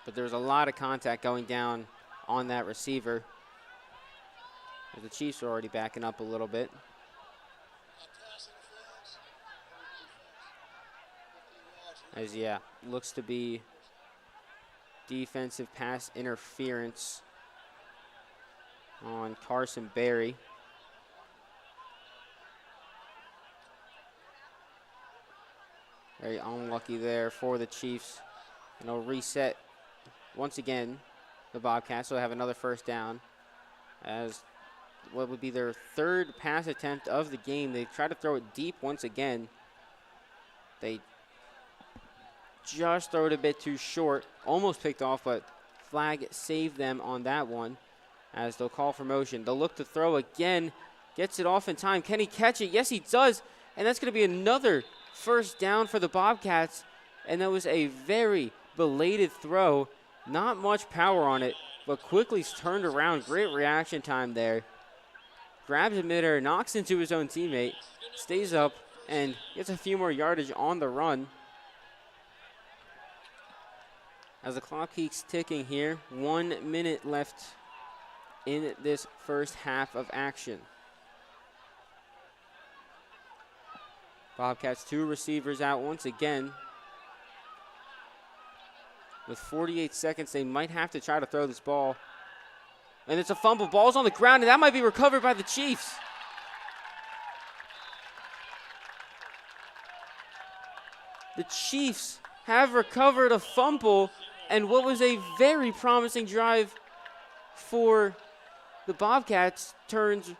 But there's a lot of contact going down on that receiver. The Chiefs are already backing up a little bit. As, yeah, looks to be defensive pass interference on Carson Berry. Very unlucky there for the Chiefs. And they'll reset once again. The Bobcats will have another first down as what would be their 3rd pass attempt of the game. They try to throw it deep once again. They just throw it a bit too short. Almost picked off, but flag saved them on that one as they'll call for motion. They'll look to throw again. Gets it off in time. Can he catch it? Yes, he does. And that's going to be another first down for the Bobcats. And that was a very belated throw. Not much power on it, but quickly turned around. Great reaction time there. Grabs a midair, knocks into his own teammate, stays up, and gets a few more yardage on the run. As the clock keeps ticking here, 1 minute left in this first half of action. Bobcats 2 receivers out once again. With 48 seconds, they might have to try to throw this ball. And it's a fumble. Ball's on the ground, and that might be recovered by the Chiefs. The Chiefs have recovered a fumble, and what was a very promising drive for the Bobcats turns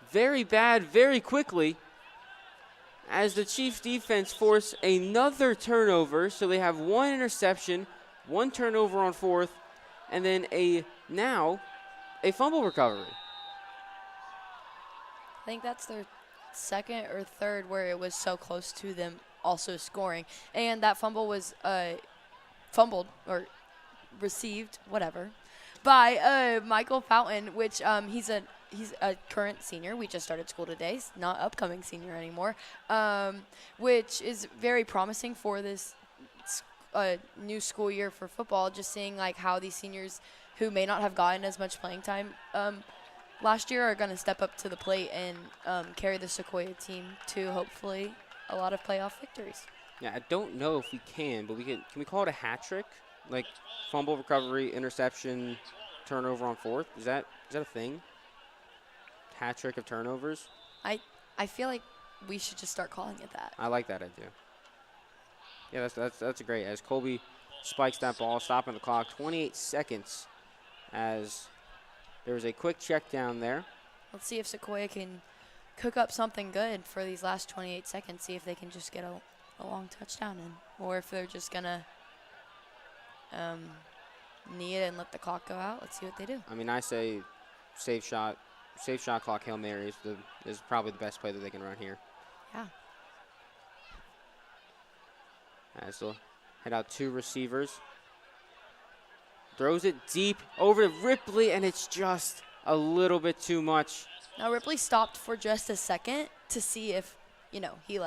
very bad very quickly as the Chiefs defense force another turnover. So they have 1 interception, 1 turnover on 4th, and then a fumble recovery. I think that's their 2nd or 3rd where it was so close to them also scoring. And that fumble was fumbled or received, whatever, by Michael Fountain, which he's a he's a current senior. We just started school today. He's not upcoming senior anymore, which is very promising for this new school year for football. Just seeing like how these seniors who may not have gotten as much playing time last year are going to step up to the plate and carry the Sequoyah team to hopefully a lot of playoff victories. Yeah, I don't know if we can, but can we call it a hat trick? Like fumble recovery, interception, turnover on fourth? Is that a thing? Hat trick of turnovers? I feel like we should just start calling it that. I like that idea. Yeah, that's great. As Colby spikes that ball, stopping the clock, 28 seconds as there was a quick check down there. Let's see if Sequoyah can cook up something good for these last 28 seconds, see if they can just get a long touchdown in, or if they're just going to knee it and let the clock go out. Let's see what they do. I mean, I say safe shot clock, Hail Mary is probably the best play that they can run here. Yeah. As they'll head out 2 receivers. Throws it deep over to Ripley, and it's just a little bit too much. Now Ripley stopped for just a second to see if, he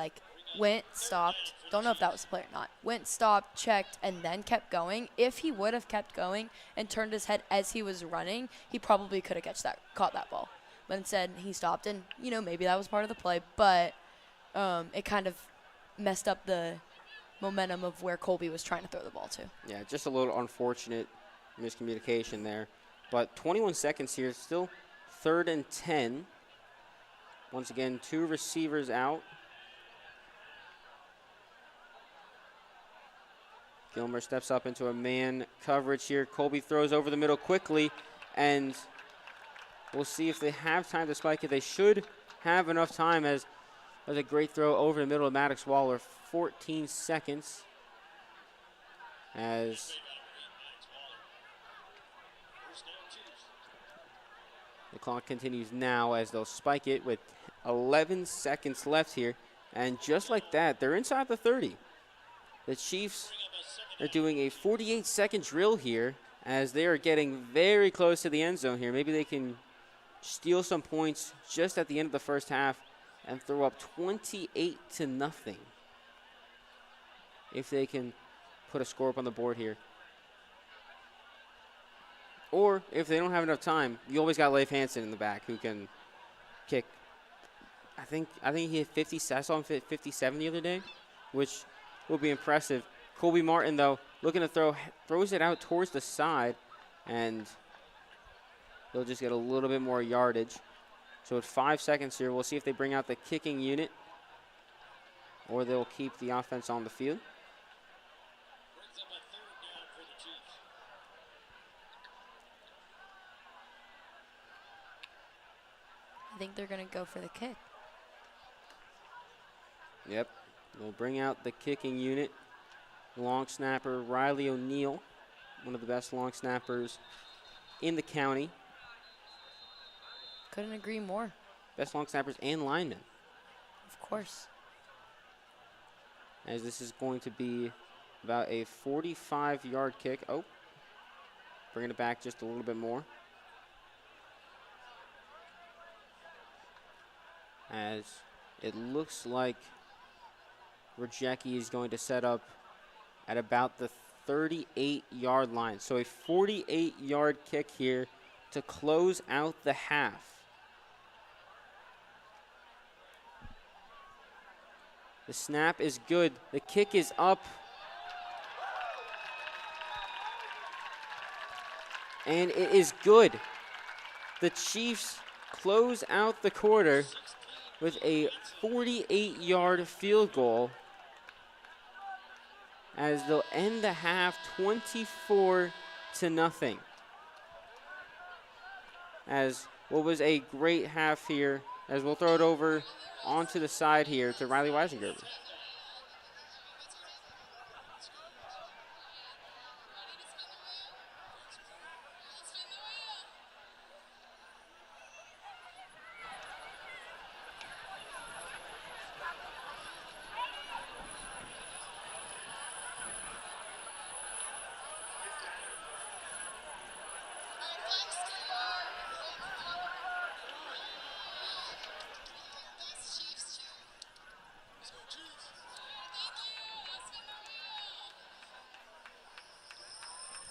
went, stopped. Don't know if that was the play or not. Went, stopped, checked, and then kept going. If he would have kept going and turned his head as he was running, he probably could have caught that ball. But instead, he stopped, and, maybe that was part of the play, but it kind of messed up the momentum of where Colby was trying to throw the ball to. Yeah, just a little unfortunate miscommunication there. But 21 seconds here, still 3rd and 10. Once again, 2 receivers out. Gilmer steps up into a man coverage here. Colby throws over the middle quickly, and we'll see if they have time to spike it. They should have enough time, as there's a great throw over the middle of Maddox Waller. 14 seconds as the clock continues now, as they'll spike it with 11 seconds left here. And just like that, they're inside the 30. The Chiefs are doing a 48-second drill here, as they are getting very close to the end zone here. Maybe they can steal some points just at the end of the first half and throw up 28-0 if they can put a score up on the board here. Or if they don't have enough time, you always got Leif Hansen in the back who can kick. I think he hit 50. I saw him hit 57 the other day, which will be impressive. Colby Martin, though, looking to throws it out towards the side, and they'll just get a little bit more yardage. So at 5 seconds here, we'll see if they bring out the kicking unit or they'll keep the offense on the field. Brings up a 3rd down for the Chiefs. I think they're going to go for the kick. Yep, they'll bring out the kicking unit. Long snapper Riley O'Neill, one of the best long snappers in the county. Couldn't agree more. Best long snappers and linemen. Of course. As this is going to be about a 45-yard kick. Oh, bringing it back just a little bit more. As it looks like Rajecki is going to set up at about the 38-yard line. So a 48-yard kick here to close out the half. The snap is good. The kick is up. And it is good. The Chiefs close out the quarter with a 48-yard field goal, as they'll end the half 24-0. As what was a great half here, as we'll throw it over onto the side here to Riley Weissgerber.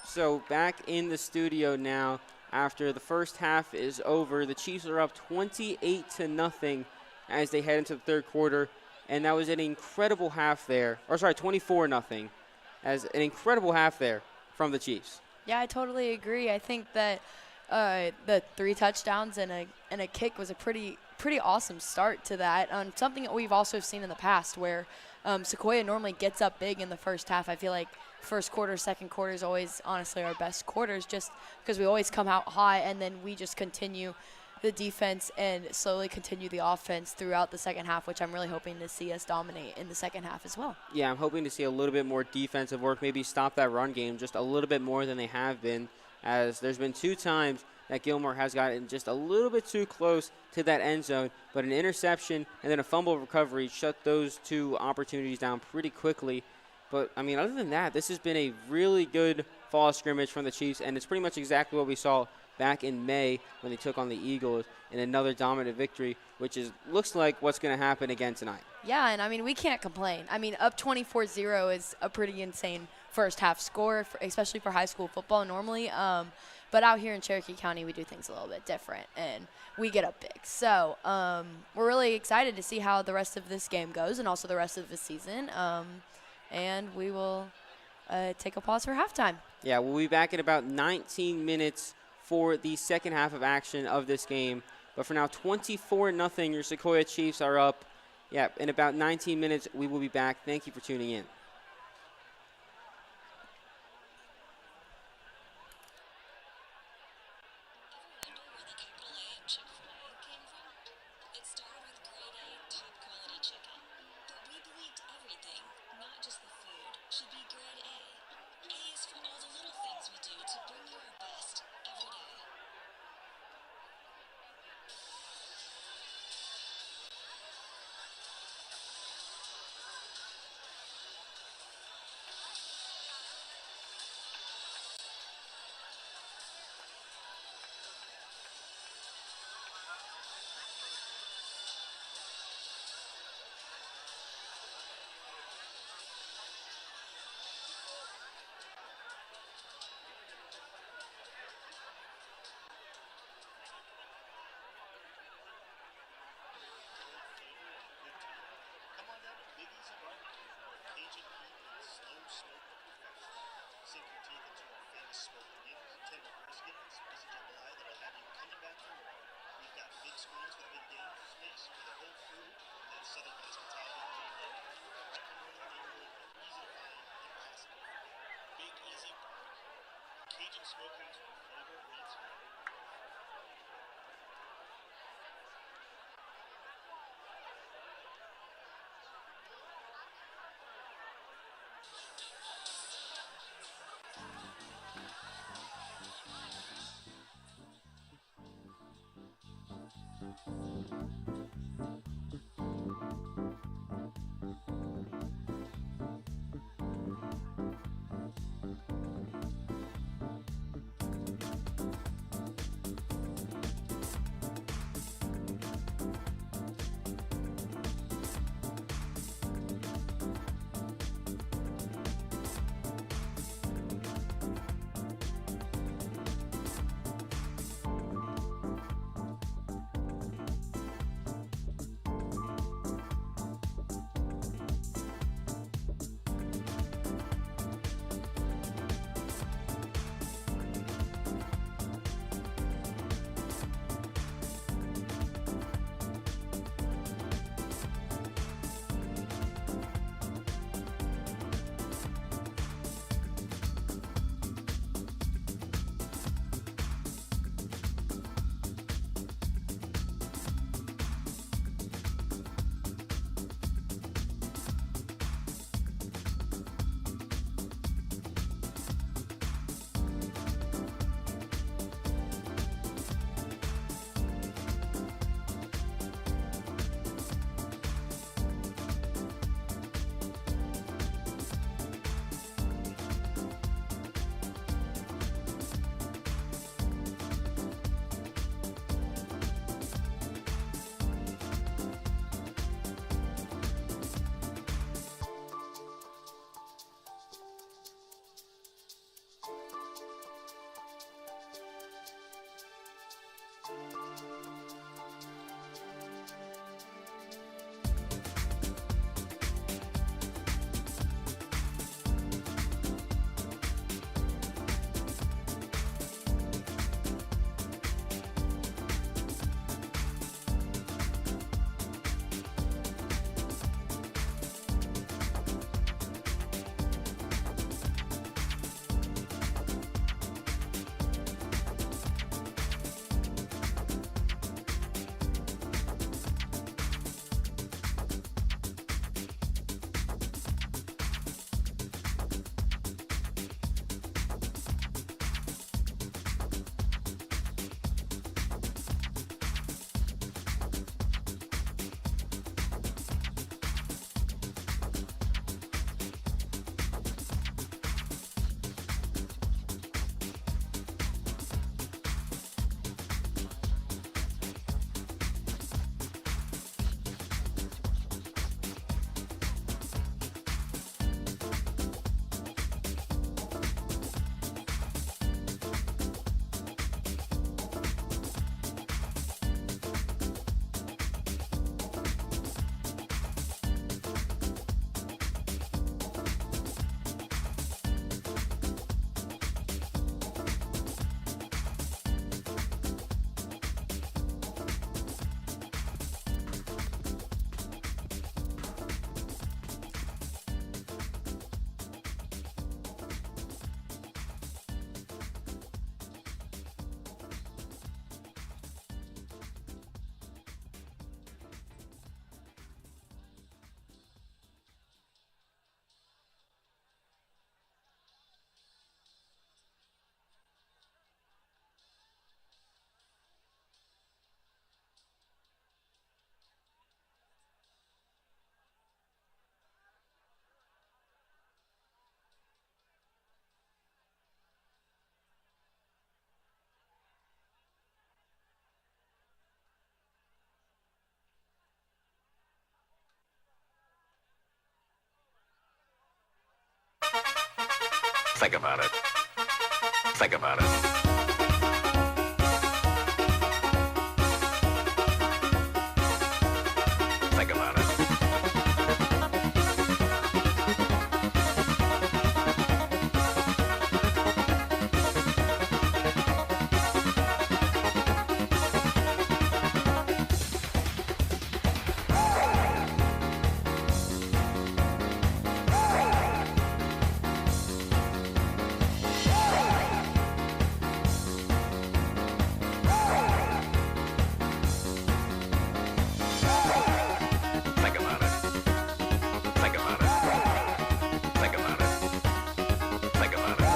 So back in the studio now after the first half is over. The Chiefs are up 28-0 as they head into the third quarter. And that was an incredible half there. Or sorry, 24-0 as an incredible half there from the Chiefs. Yeah, I totally agree. I think that the 3 touchdowns and a kick was a pretty awesome start to that. Something that we've also seen in the past where Sequoyah normally gets up big in the first half. I feel like first quarter, second quarter is always honestly our best quarters just because we always come out hot and then we just continue the defense and slowly continue the offense throughout the second half, which I'm really hoping to see us dominate in the second half as well. Yeah, I'm hoping to see a little bit more defensive work, maybe stop that run game just a little bit more than they have been, as there's been 2 times that Gilmer has gotten just a little bit too close to that end zone, but an interception and then a fumble recovery shut those 2 opportunities down pretty quickly. But, I mean, other than that, this has been a really good fall scrimmage from the Chiefs, and it's pretty much exactly what we saw back in May when they took on the Eagles in another dominant victory, which looks like what's going to happen again tonight. Yeah, and, I mean, we can't complain. I mean, up 24-0 is a pretty insane first half score, especially for high school football normally. But out here in Cherokee County, we do things a little bit different, and we get up big. So we're really excited to see how the rest of this game goes and also the rest of the season. And we will take a pause for halftime. Yeah, we'll be back in about 19 minutes for the second half of action of this game. But for now, 24-0, your Sequoyah Chiefs are up. Yeah, in about 19 minutes, we will be back. Thank you for tuning in. It started with grade A, top quality chicken. But we believed everything, not just the food, should be grade A. A is for all the little things we do to bring you our best every day. Come on down to Biggie's and Barbecue. Cajun heat and slow smoke of perfection. Sink your teeth into our famous smoked meat, tender brisket, and spicy jambalaya that'll have you coming back for more. We've got big screens with big game space for the whole crew, and then southern hospitality and gameday. Right in the neighborhood, easy to find, impossible. Big Easy Barbecue. Cajun smokehouse where flavor meets flavor. Think about it. Think about it. Think about it. Think about it. Think about it. Think about it. Think about it.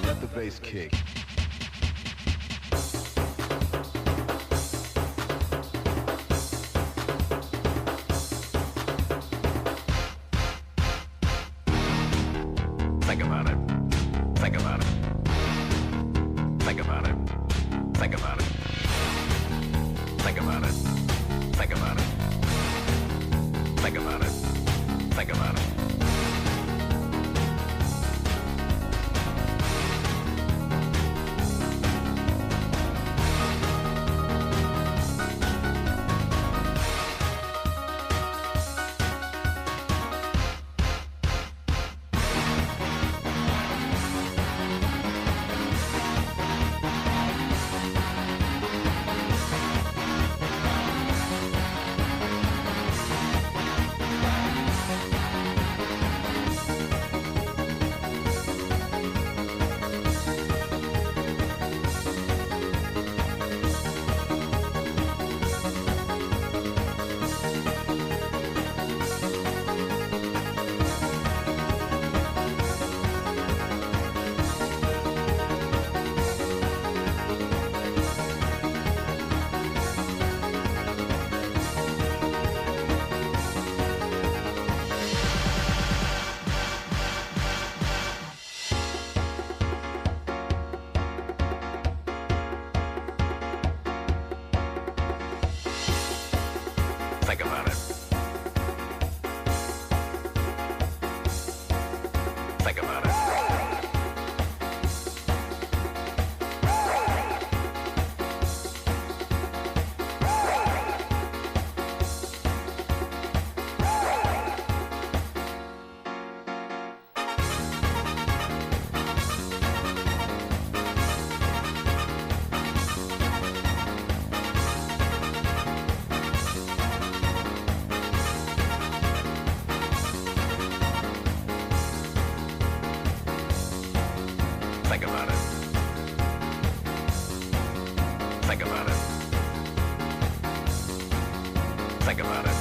Let the bass kick. Think about it. Think about it. Think about it. Think about it. Think about it. Think about it. Think about it. Think about it. Think about it. Think about it. Think about it. Think about it. Think about it.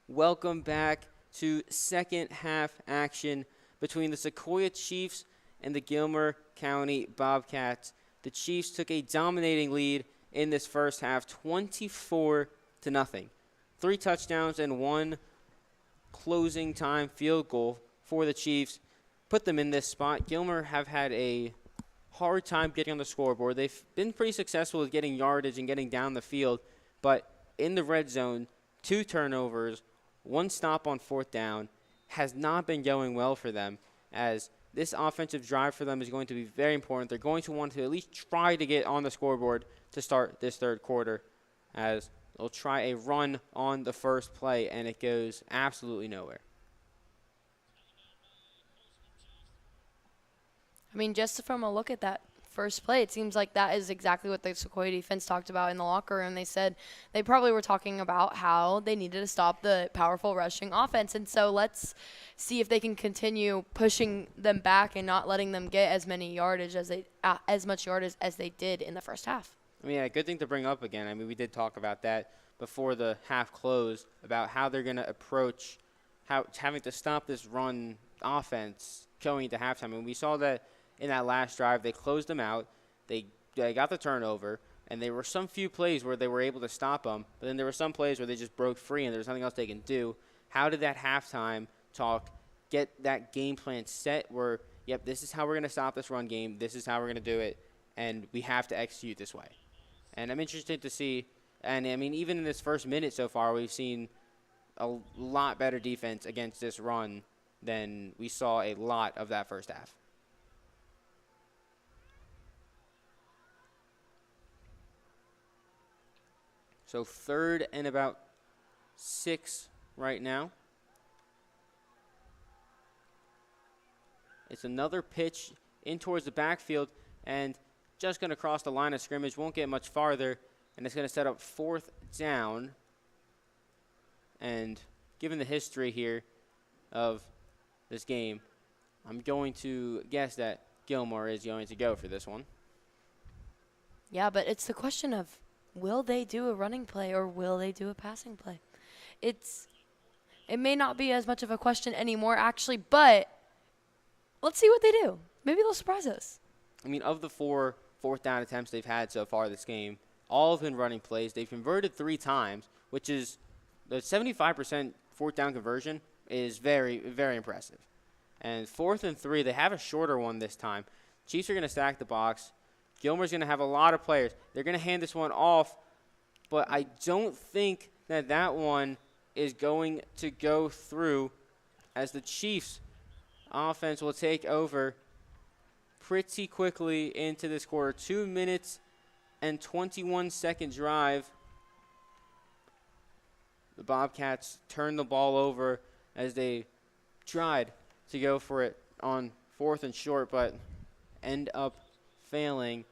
Welcome back to second half action between the Sequoyah Chiefs and the Gilmer County Bobcats. The Chiefs took a dominating lead in this first half, 24-0. 3 touchdowns and 1 closing time field goal for the Chiefs put them in this spot. Gilmer have had a hard time getting on the scoreboard. They've been pretty successful with getting yardage and getting down the field, but in the red zone, 2 turnovers, 1 stop on 4th down has not been going well for them, as this offensive drive for them is going to be very important. They're going to want to at least try to get on the scoreboard to start this third quarter, as they'll try a run on the first play, and it goes absolutely nowhere. I mean, just from a look at that first play, it seems like that is exactly what the Sequoyah defense talked about in the locker room. They said they probably were talking about how they needed to stop the powerful rushing offense. And so let's see if they can continue pushing them back and not letting them get as many yardage as much yardage as they did in the first half. I mean, a good thing to bring up again. I mean, we did talk about that before the half closed, about how they're going to approach having to stop this run offense going into halftime. And we saw that in that last drive. They closed them out. They got the turnover, and there were some few plays where they were able to stop them, but then there were some plays where they just broke free and there was nothing else they can do. How did that halftime talk get that game plan set where, yep, this is how we're going to stop this run game, this is how we're going to do it, and we have to execute this way? And I'm interested to see, and I mean, even in this first minute so far, we've seen a lot better defense against this run than we saw a lot of that first half. So 3rd and about 6 right now. It's another pitch in towards the backfield, and just going to cross the line of scrimmage, won't get much farther, and it's going to set up 4th down. And given the history here of this game, I'm going to guess that Gilmore is going to go for this one. Yeah, but it's the question of, will they do a running play or will they do a passing play? It may not be as much of a question anymore, actually, but let's see what they do. Maybe they'll surprise us. I mean, of the 4 4th down attempts they've had so far this game, all have been running plays. They've converted 3 times, which is the 75% 4th down conversion is very, very impressive. And 4th and 3, they have a shorter one this time. Chiefs are going to stack the box. Gilmer's going to have a lot of players. They're going to hand this one off, but I don't think that one is going to go through, as the Chiefs offense will take over pretty quickly into this quarter. 2 minutes and 21-second drive. The Bobcats turned the ball over as they tried to go for it on 4th and short, but end up failing,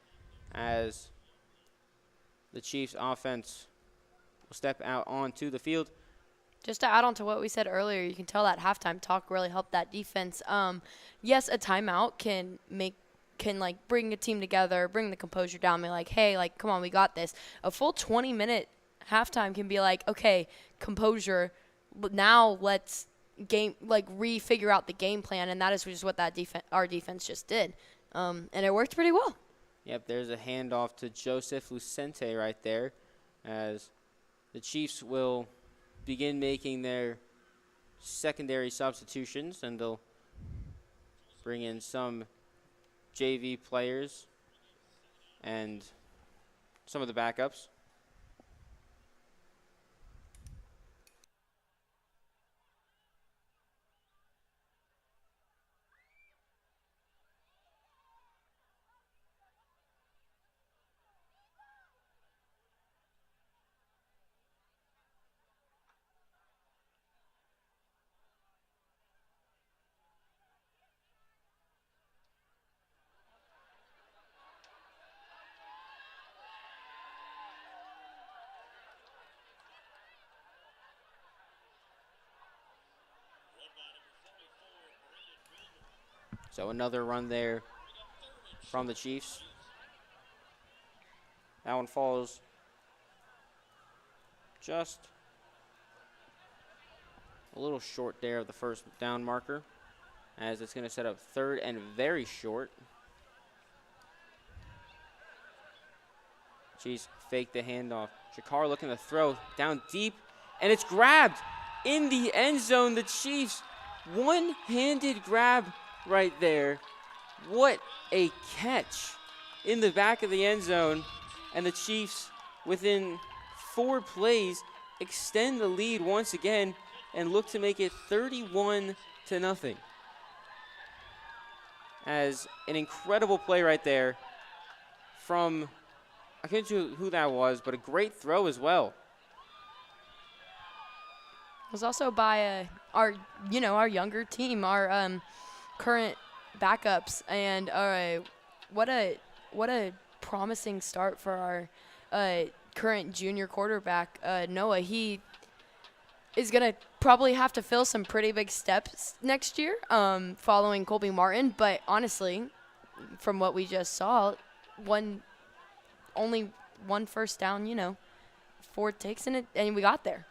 as the Chiefs offense will step out onto the field. Just to add on to what we said earlier, you can tell that halftime talk really helped that defense. Yes, a timeout can bring a team together, bring the composure down, be like, hey, like, come on, we got this. A full 20-minute halftime can be like, okay, composure, now let's refigure out the game plan, and that is just what our defense just did. And it worked pretty well. Yep, there's a handoff to Joseph Lucente right there, as the Chiefs will begin making their secondary substitutions, and they'll bring in some JV players and some of the backups. So another run there from the Chiefs. That one falls just a little short there of the first down marker, as it's going to set up 3rd and very short. Chiefs fake the handoff. Shakar looking to throw down deep, and it's grabbed in the end zone. The Chiefs, one-handed grab right there. What a catch in the back of the end zone. And the Chiefs, within 4 plays, extend the lead once again and look to make it 31-0. As an incredible play right there from, I couldn't tell who that was, but a great throw as well. It was also by our younger team, our current backups, and what a promising start for our current junior quarterback, Noah. He is going to probably have to fill some pretty big steps next year following Colby Martin. But honestly, from what we just saw, only one first down, 4 takes in it, and we got there.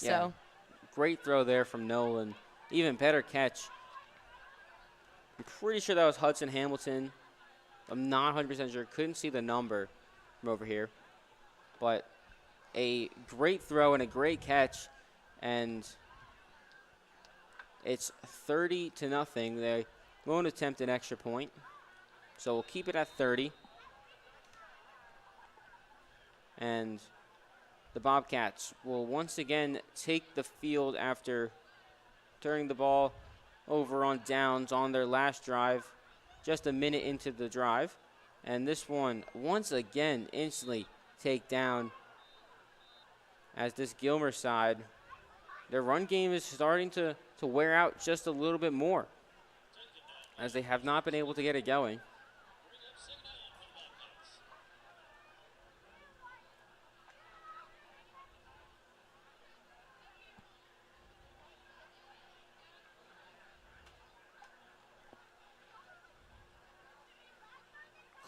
Yeah. So Great throw there from Nolan. Even better catch. I'm pretty sure that was Hudson Hamilton. I'm not 100% sure. Couldn't see the number from over here. But a great throw and a great catch. And it's 30-0. They won't attempt an extra point. So we'll keep it at 30. And the Bobcats will once again take the field after turning the ball over on downs on their last drive, just a minute into the drive. And this one, once again, instantly take down as this Gilmer side, their run game is starting to wear out just a little bit more as they have not been able to get it going.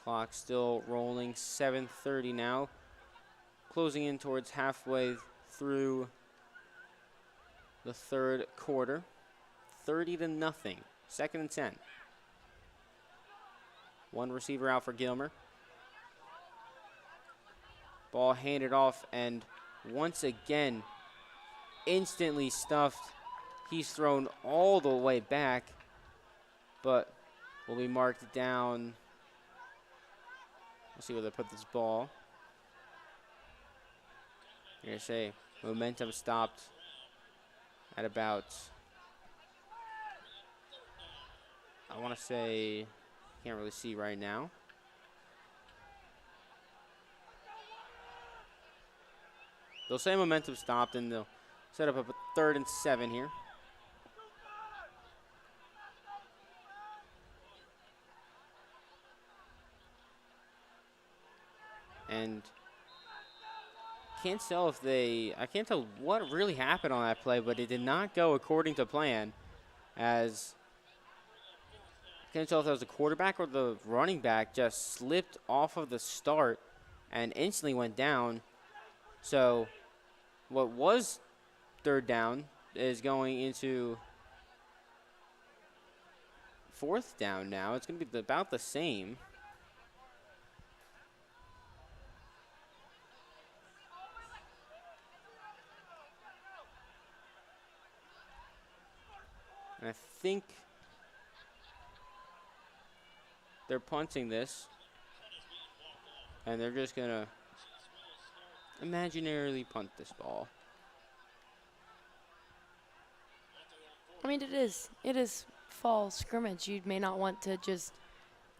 Clock still rolling, 7:30 now. Closing in towards halfway through the third quarter. 30-0, 2nd and 10. One receiver out for Gilmer. Ball handed off, and once again, instantly stuffed. He's thrown all the way back, but will be marked down. Let's see where they put this ball. You're going to say momentum stopped at about, I want to say, can't really see right now. They'll say momentum stopped, and they'll set up a 3rd and 7 here. And can't tell if I can't tell what really happened on that play, but it did not go according to plan, as I can't tell if that was the quarterback or the running back just slipped off of the start and instantly went down. So what was 3rd down is going into 4th down now. It's going to be about the same. And I think they're punting this, and they're just going to imaginarily punt this ball. I mean, it is fall scrimmage. You may not want to just,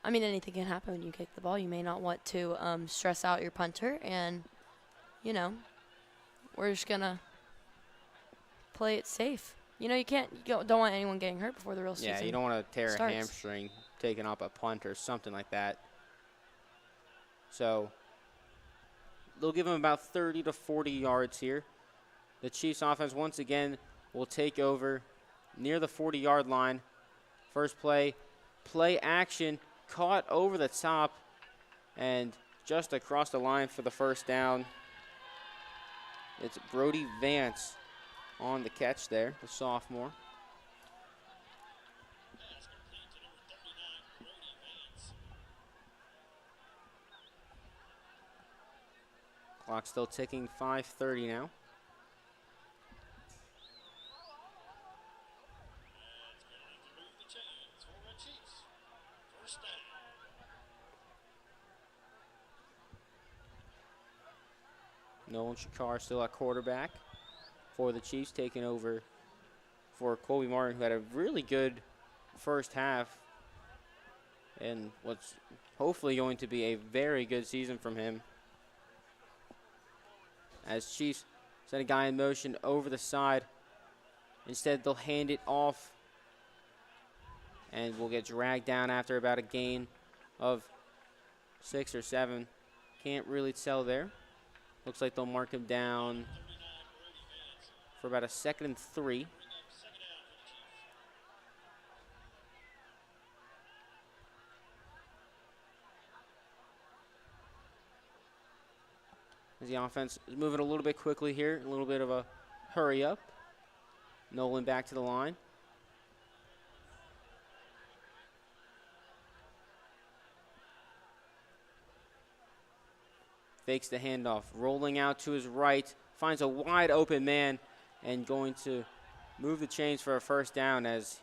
anything can happen when you kick the ball. You may not want to stress out your punter, and, we're just going to play it safe. You don't want anyone getting hurt before the real season. Yeah, you don't want to tear starts. a hamstring taking up a punt or something like that. So they'll give them about 30 to 40 yards here. The Chiefs offense once again will take over near the 40-yard line. First play action, caught over the top and just across the line for the first down. It's Brody Vance on the catch there, the sophomore. Clock still ticking, 5:30 now. Nolan Shakar still at quarterback for the Chiefs, taking over for Colby Martin, who had a really good first half and what's hopefully going to be a very good season from him. As Chiefs send a guy in motion over the side. Instead, they'll hand it off and will get dragged down after about a gain of 6 or 7. Can't really tell there. Looks like they'll mark him down for about a 2nd and 3. As the offense is moving a little bit quickly here, a little bit of a hurry up. Nolan back to the line. Fakes the handoff, rolling out to his right, finds a wide open man and going to move the chains for a first down as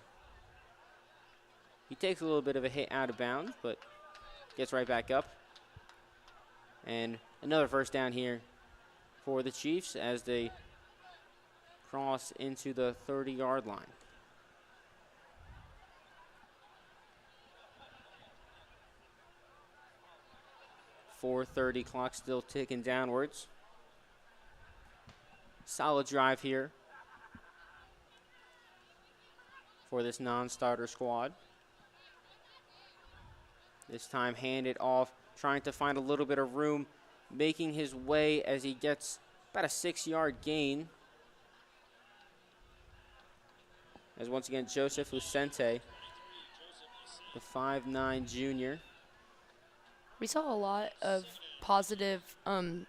he takes a little bit of a hit out of bounds, but gets right back up. And another first down here for the Chiefs as they cross into the 30-yard line. .430 clock still ticking downwards. Solid drive here for this non-starter squad. This time handed off, trying to find a little bit of room, making his way as he gets about a 6-yard gain. As once again, Joseph Lucente, the 5'9" junior. We saw a lot of positive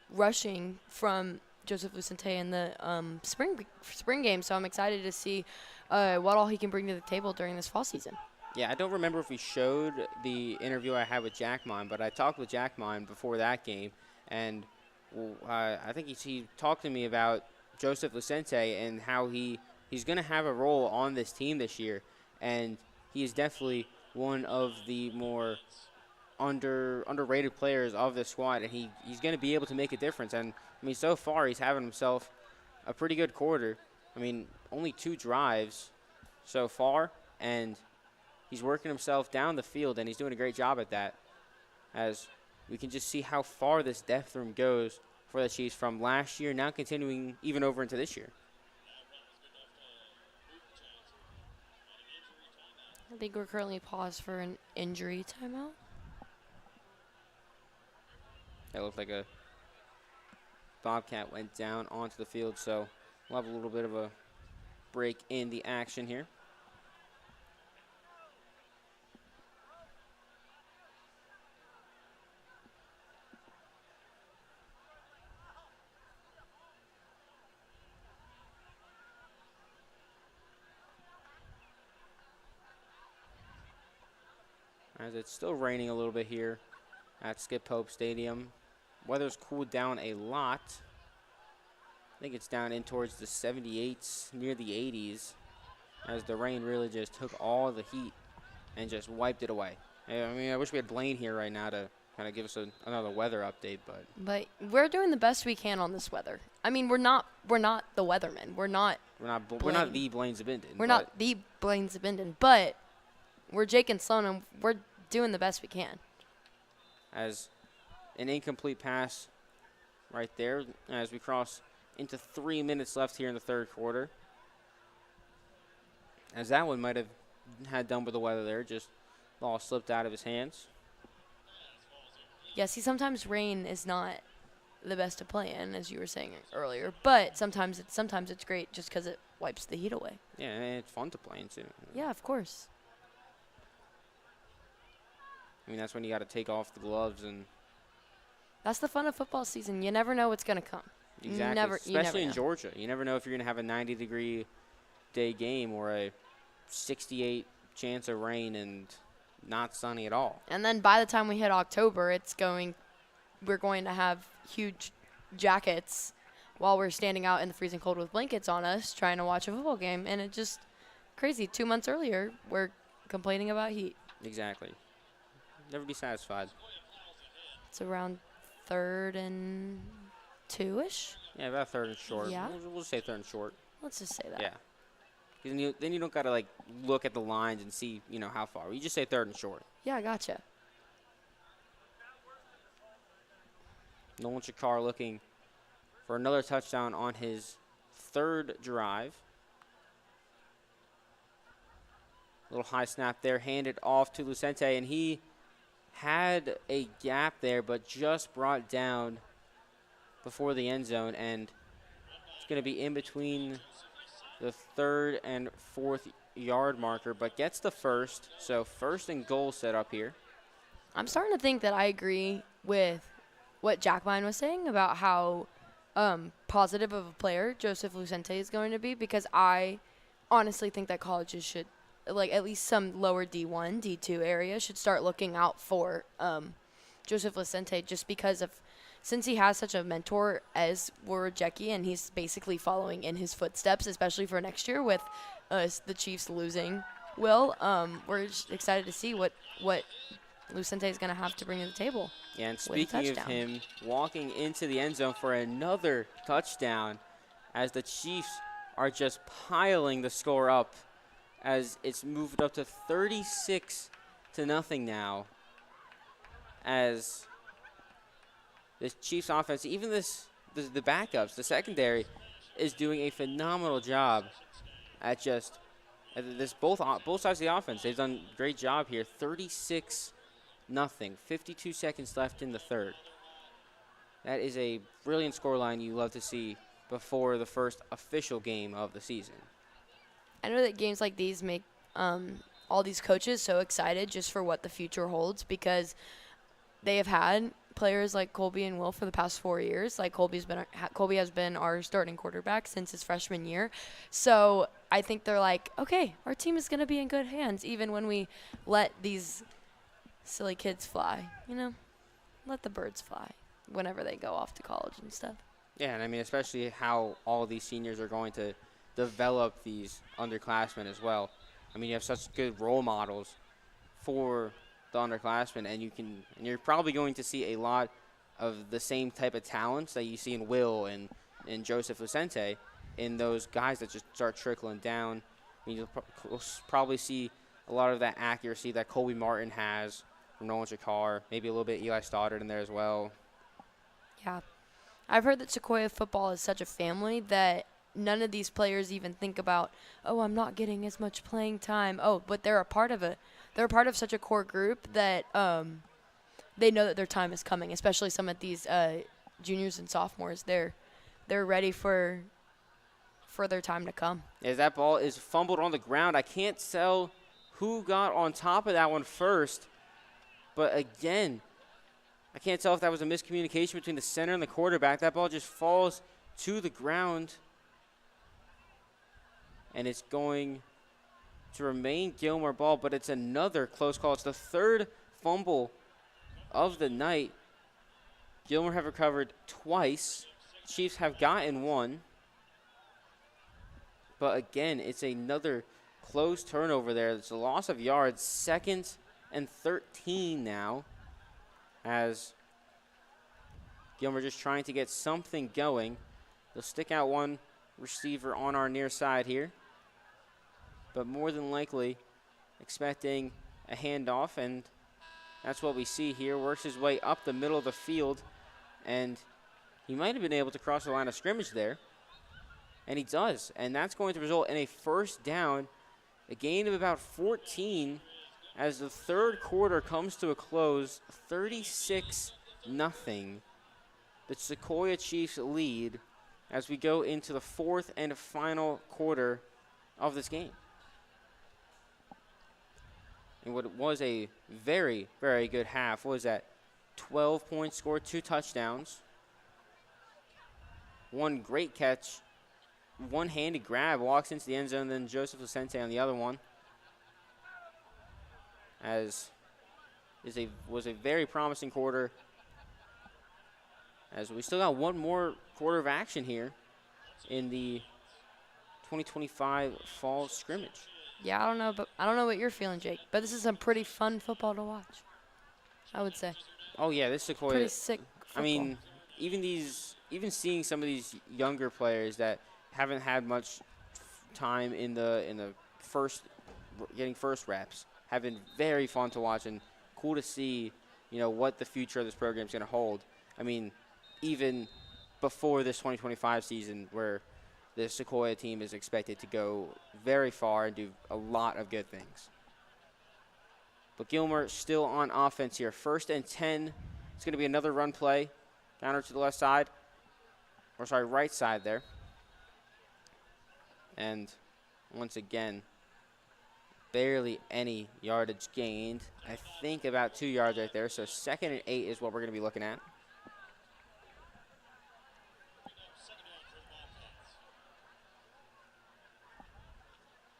rushing from Joseph Lucente in the spring game, so I'm excited to see what all he can bring to the table during this fall season. Yeah, I don't remember if we showed the interview I had with Jack Mine, but I talked with Jack Mine before that game, and I think he talked to me about Joseph Lucente and how he's going to have a role on this team this year, and he is definitely one of the more underrated players of this squad, and he's going to be able to make a difference. And I mean, so far he's having himself a pretty good quarter. I mean, only 2 drives so far, and he's working himself down the field, and he's doing a great job at that. As we can just see how far this depth room goes for the Chiefs from last year, now continuing even over into this year. I think we're currently paused for an injury timeout. That looked like a Bobcat went down onto the field, so we'll have a little bit of a break in the action here. As it's still raining a little bit here at Skip Pope Stadium. Weather's cooled down a lot. I think it's down in towards the 78s, near the 80s, as the rain really just took all the heat and just wiped it away. I mean, I wish we had Blaine here right now to kind of give us another weather update, but we're doing the best we can on this weather. I mean, we're not the weathermen. We're not the Blaine Zbinden. We're not the Blaine Zbinden, but we're Jake and Sloane, and we're doing the best we can. As an incomplete pass right there as we cross into 3 minutes left here in the third quarter. As that one might have had done with the weather there, just ball slipped out of his hands. Yeah, see, sometimes rain is not the best to play in, as you were saying earlier, but sometimes it's great just because it wipes the heat away. Yeah, and it's fun to play in too. Yeah, of course. I mean, that's when you got to take off the gloves and. That's the fun of football season. You never know what's going to come. Exactly. You never Especially in know. Georgia. You never know if you're going to have a 90-degree day game or a 68 chance of rain and not sunny at all. And then by the time we hit October, we're going to have huge jackets while we're standing out in the freezing cold with blankets on us trying to watch a football game. And it just crazy. 2 months earlier, we're complaining about heat. Exactly. Never be satisfied. It's around 3rd and 2-ish. Yeah, about 3rd and short. Yeah. We'll say 3rd and short. Let's just say that. Yeah. 'Cause then you don't got to, like, look at the lines and see, how far. You just say 3rd and short. Yeah, I gotcha. Nolan Chakar looking for another touchdown on his 3rd drive. Little high snap there, handed off to Lucente, and he had a gap there, but just brought down before the end zone, and it's going to be in between the 3rd and 4th yard marker, but gets the first, so 1st and goal set up here. I'm starting to think that I agree with what Jack Vine was saying about how positive of a player Joseph Lucente is going to be, because I honestly think that colleges should, like at least some lower D1, D2 area, should start looking out for Joseph Lucente, just because of, since he has such a mentor as Warajeki, and he's basically following in his footsteps, especially for next year with the Chiefs losing Will. We're just excited to see what Lucente is going to have to bring to the table. Yeah, and speaking of him, walking into the end zone for another touchdown as the Chiefs are just piling the score up as it's moved up to 36-0 now, as this Chiefs offense, even the backups, the secondary, is doing a phenomenal job at just both sides of the offense. They've done a great job here. 36-0, 52 seconds left in the 3rd. That is a brilliant scoreline you love to see before the first official game of the season. I know that games like these make all these coaches so excited just for what the future holds, because they have had players like Colby and Will for the past 4 years. Like Colby has been our starting quarterback since his freshman year. So I think they're like, okay, our team is going to be in good hands even when we let these silly kids fly. Let the birds fly whenever they go off to college and stuff. Yeah, and I mean, especially how all of these seniors are going to develop these underclassmen as well. I mean, you have such good role models for the underclassmen, and you're probably going to see a lot of the same type of talents that you see in Will and Joseph Lucente in those guys that just start trickling down. I mean, you'll probably see a lot of that accuracy that Colby Martin has from Nolan Chakar, maybe a little bit Eli Stoddard in there as well. Yeah. I've heard that Sequoyah football is such a family that none of these players even think about, oh, I'm not getting as much playing time. Oh, but they're a part of it. They're a part of such a core group that they know that their time is coming, especially some of these juniors and sophomores. They're ready for their time to come. As that ball is fumbled on the ground, I can't tell who got on top of that one first. But again, I can't tell if that was a miscommunication between the center and the quarterback. That ball just falls to the ground. And it's going to remain Gilmer ball, but it's another close call. It's the 3rd fumble of the night. Gilmer have recovered twice. Chiefs have gotten one. But again, it's another close turnover there. It's a loss of yards, 2nd and 13 now, as Gilmer just trying to get something going. They'll stick out one receiver on our near side here, but more than likely expecting a handoff, and that's what we see here. Works his way up the middle of the field, and he might have been able to cross the line of scrimmage there, and he does, and that's going to result in a 1st down, a gain of about 14 as the 3rd quarter comes to a close. 36-0. The Sequoyah Chiefs lead as we go into the 4th and final quarter of this game. And what was a very, very good half. What was that? 12 points scored, 2 touchdowns. one great catch, one-handed grab, walks into the end zone, then Joseph Vicente on the other one. As was a very promising quarter. As we still got one more quarter of action here in the 2025 fall scrimmage. Yeah, I don't know what you're feeling, Jake, but this is some pretty fun football to watch, I would say. Oh yeah, this Sequoyah. Pretty sick football. I mean, even seeing some of these younger players that haven't had much time in the getting first reps have been very fun to watch and cool to see, what the future of this program is going to hold. I mean, even before this 2025 season, where the Sequoyah team is expected to go very far and do a lot of good things. But Gilmer still on offense here. 1st and 10. It's going to be another run play. Counter to the left side. Right side there. And once again, barely any yardage gained. I think about 2 yards right there. So 2nd and 8 is what we're going to be looking at.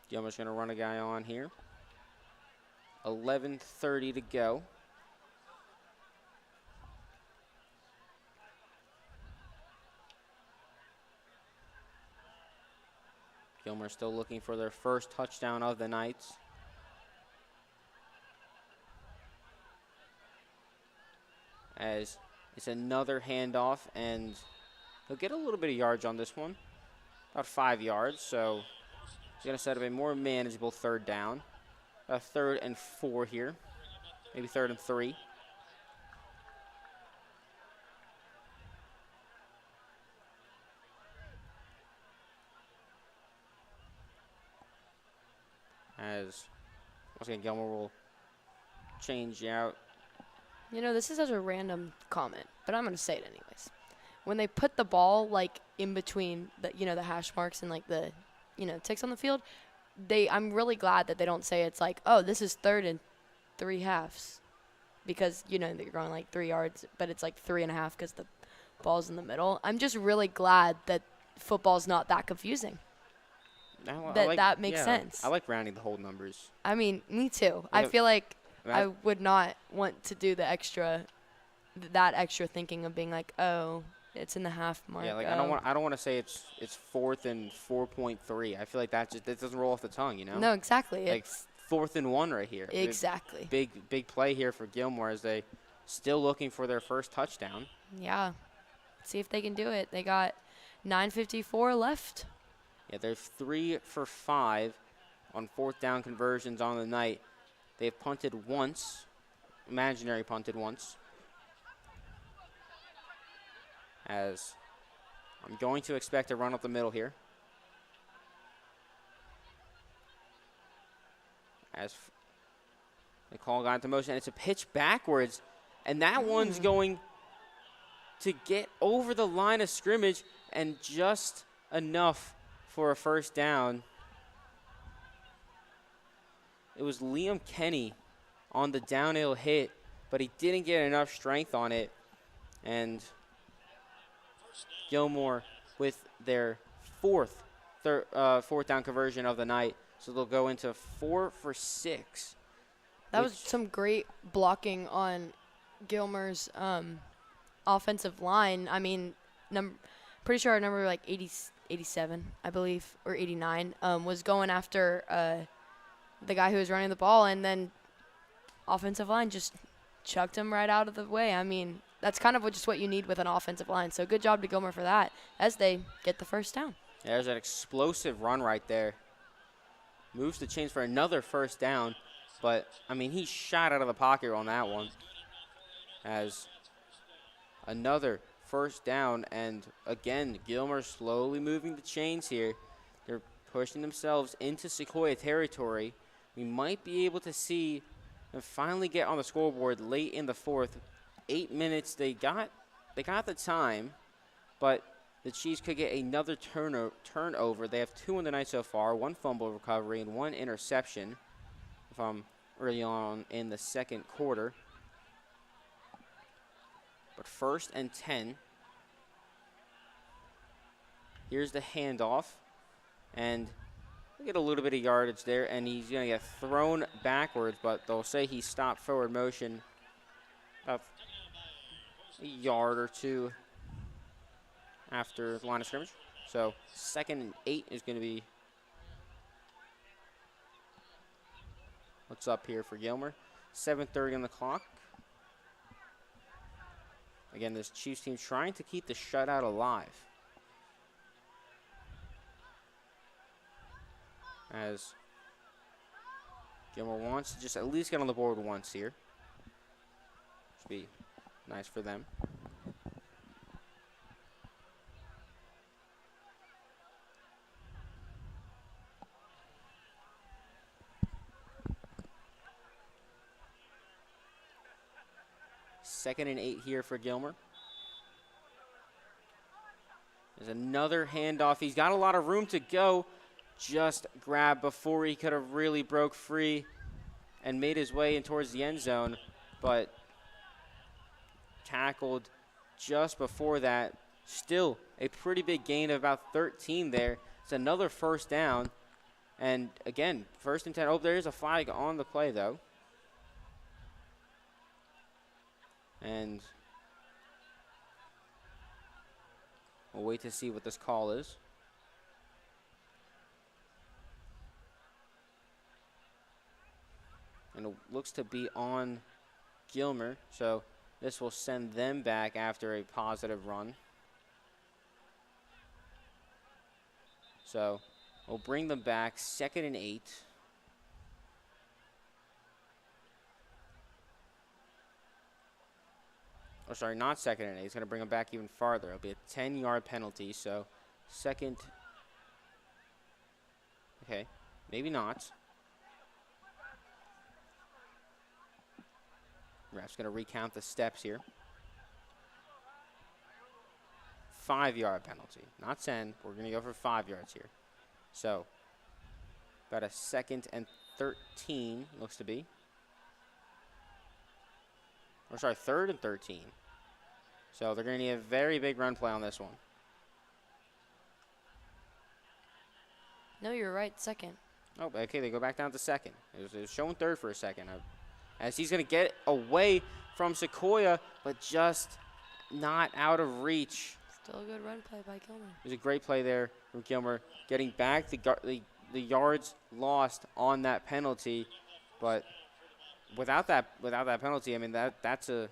Gilmer's going to run a guy on here. 11:30 to go. Gilmer still looking for their first touchdown of the night. As it's another handoff, and he'll get a little bit of yardage on this one. About 5 yards, so he's going to set up a more manageable 3rd down. 3rd and 4 here. Maybe 3rd and 3. As once again, Gilmer will change out. This is such a random comment, but I'm going to say it anyways. When they put the ball, in between the hash marks and, the, ticks on the field, I'm really glad that they don't say it's oh, this is 3rd and 3/2. Because, that you're going, 3 yards, but it's 3.5 because the ball's in the middle. I'm just really glad that football's not that confusing. That makes sense. I like rounding the whole numbers. I mean, me too. I feel like I would not want to do that extra thinking of being oh, it's in the half mark. Yeah, I don't want to say it's 4th and 4.3. I feel like that doesn't roll off the tongue, No, exactly. It's 4th and 1 right here. Exactly. Big play here for Gilmore as they still looking for their first touchdown. Yeah. Let's see if they can do it. They got 9:54 left. Yeah, they're 3 for 5 on 4th down conversions on the night. They've punted once, imaginary punted once. As I'm going to expect a run up the middle here. As the call got into motion, and it's a pitch backwards, and that one's going to get over the line of scrimmage and just enough for a first down. It was Liam Kenny on the downhill hit, but he didn't get enough strength on it. And Gilmore with their 4th down conversion of the night. So they'll go into 4 for 6. That was some great blocking on Gilmer's offensive line. I mean, pretty sure our number 87, I believe, or 89, was going after the guy who was running the ball, and then offensive line just chucked him right out of the way. I mean, that's kind of just what you need with an offensive line. So good job to Gilmer for that as they get the first down. Yeah, there's an explosive run right there. Moves the chains for another first down, but, I mean, he shot out of the pocket on that one. As another first down, and again, Gilmer slowly moving the chains here. They're pushing themselves into Sequoyah territory. We might be able to see them finally get on the scoreboard late in the 4th. 8 minutes, they got the time, but the Chiefs could get another turnover. They have 2 on the night so far, 1 fumble recovery and 1 interception from early on in the 2nd quarter. But 1st and 10. Here's the handoff. And we get a little bit of yardage there, and he's going to get thrown backwards, but they'll say he stopped forward motion about a yard or two after the line of scrimmage. So 2nd and 8 is going to be what's up here for Gilmer. 7:30 on the clock. Again, this Chiefs team trying to keep the shutout alive. As Gilmer wants to just at least get on the board once here. Should be nice for them. Second and 8 here for Gilmer. There's another handoff. He's got a lot of room to go. Just grabbed before he could have really broke free and made his way in towards the end zone, but tackled just before that. Still a pretty big gain of about 13 there. It's another first down. And again, 1st and 10. Oh, there is a flag on the play, though. And we'll wait to see what this call is. And it looks to be on Gilmer, so this will send them back after a positive run. So we'll bring them back, 2nd and 8. Oh, sorry, not 2nd and 8. He's going to bring them back even farther. It'll be a 10-yard penalty, so 2nd. Okay, maybe not. Ref's going to recount the steps here. 5-yard penalty, not 10. We're going to go for 5 yards here. So, about a 2nd and 13, looks to be. Or sorry, 3rd and 13. So they're going to need a very big run play on this one. No, you're right, 2nd. Oh, okay, they go back down to 2nd. It was showing 3rd for a second. As he's going to get away from Sequoyah, but just not out of reach. Still a good run play by Gilmer. It was a great play there from Gilmer, getting back the yards lost on that penalty. But without that penalty, I mean that's a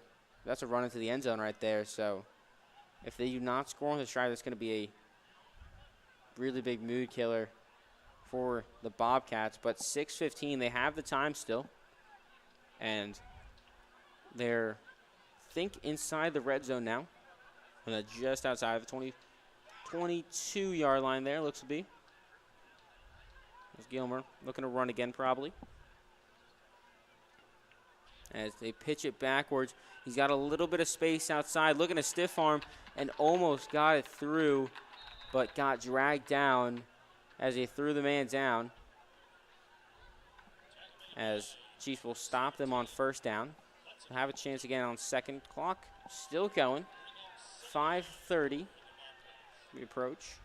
run into the end zone right there. So if they do not score on this drive, that's going to be a really big mood killer for the Bobcats. But 6:15, they have the time still. And they're, inside the red zone now. And they're just outside of the 22-yard line there, looks to be. There's Gilmer looking to run again probably. As they pitch it backwards, he's got a little bit of space outside, looking to stiff arm, and almost got it through, but got dragged down as he threw the man down. As Chiefs will stop them on 1st down. So have a chance again on 2nd. Clock still going. 5:30. We approach.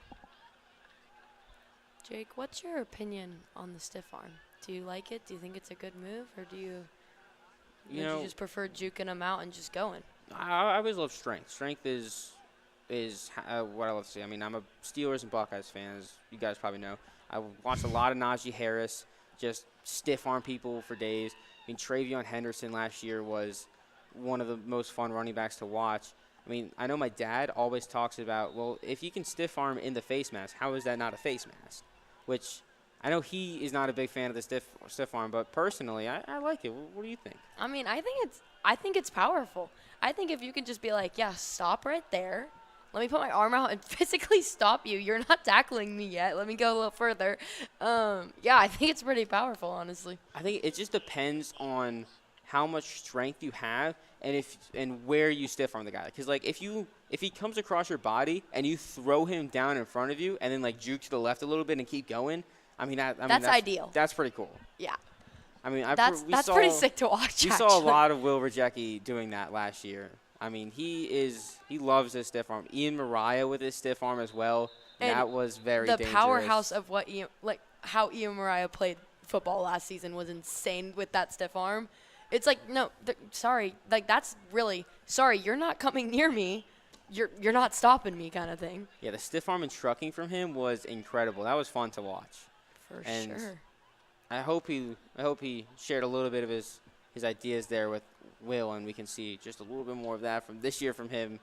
Jake, what's your opinion on the stiff arm? Do you like it? Do you think it's a good move, or do you just prefer juking them out and just going? I always love strength. Strength is what I love to see. I mean, I'm a Steelers and Buckeyes fan, as you guys probably know. I watched a lot of Najee Harris just stiff arm people for days. I mean, Travion Henderson last year was one of the most fun running backs to watch. I mean, I know my dad always talks about, well, if you can stiff arm in the face mask, how is that not a face mask? Which I know he is not a big fan of the stiff arm, but personally, I like it. What do you think? I mean, I think it's powerful. I think if you can just be like, yeah, stop right there. Let me put my arm out and physically stop you. You're not tackling me yet. Let me go a little further. Yeah, I think it's pretty powerful, honestly. I think it just depends on how much strength you have and where you stiff arm the guy. Because like if he comes across your body and you throw him down in front of you and then like juke to the left a little bit and keep going, that's ideal. That's pretty cool. Yeah. I mean, that's pretty sick to watch. We saw a lot of Will Rejecki doing that last year. I mean, he loves his stiff arm. Ian Mariah with his stiff arm as well. And that was very the dangerous. powerhouse of how Ian Mariah played football last season was insane with that stiff arm. It's like, no, sorry, like that's really sorry. You're not coming near me. You're not stopping me, kind of thing. Yeah, the stiff arm and trucking from him was incredible. That was fun to watch. For And sure. I hope he shared a little bit of his ideas there with Will, and we can see just a little bit more of that from this year from him.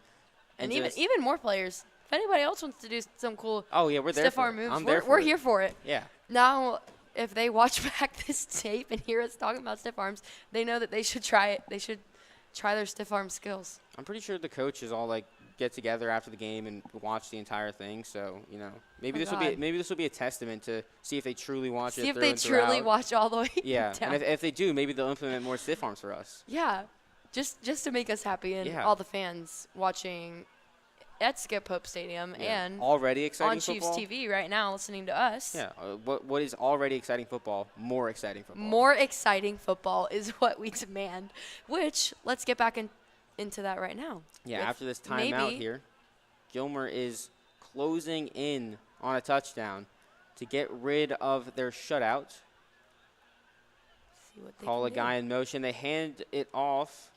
And even more players. If anybody else wants to do some cool we're there stiff for arm it. moves, we're here for it. Yeah. Now, if they watch back this tape and hear us talking about stiff arms, they know that they should try it. They should try their stiff arm skills. I'm pretty sure the coaches all get together after the game and watch the entire thing. So maybe this will be a testament to see if they truly watch it. See if they truly watch all the way. Yeah, down. and if they do, maybe they'll implement more stiff arms for us. Yeah, just to make us happy and all the fans watching at Skip Hope Stadium and already exciting on football. Chiefs TV right now, listening to us. Yeah, what is already exciting football? More exciting football. More exciting football is what we demand. Which let's get back into that right now. Yeah, after this timeout here, Gilmer is closing in on a touchdown to get rid of their shutout. See what they Call a can guy do. in motion. They hand it off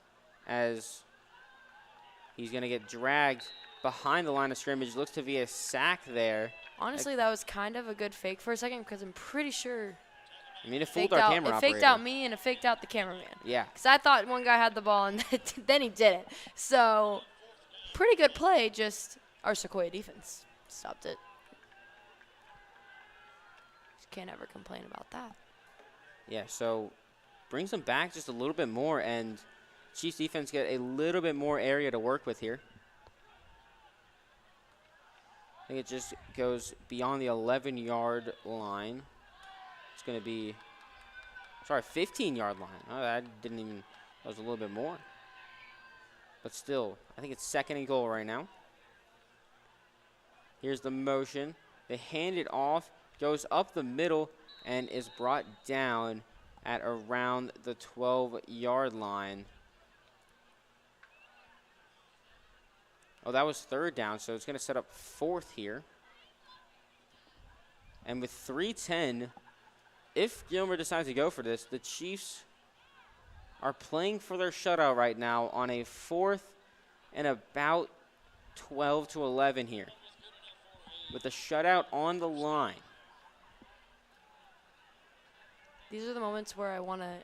as he's going to get dragged behind the line of scrimmage. Looks to be a sack there. Honestly, that was kind of a good fake for a second because I'm pretty sure I mean, it fooled our camera it operator. faked out me and it faked out the cameraman. Yeah. Because I thought one guy had the ball and then he didn't. So, pretty good play, just our Sequoyah defense stopped it. Just can't ever complain about that. Yeah, so brings them back just a little bit more, and Chiefs defense get a little bit more area to work with here. I think it just goes beyond the 11-yard line. It's going to be, 15-yard line. Oh, that was a little bit more. But still, I think it's 2nd and goal right now. Here's the motion. They hand it off, goes up the middle, and is brought down at around the 12-yard line. Oh, that was 3rd down, so it's going to set up 4th here. And with 3:10, if Gilmer decides to go for this, the Chiefs are playing for their shutout right now on a 4th and about 12 to 11 here, with the shutout on the line. These are the moments where I want to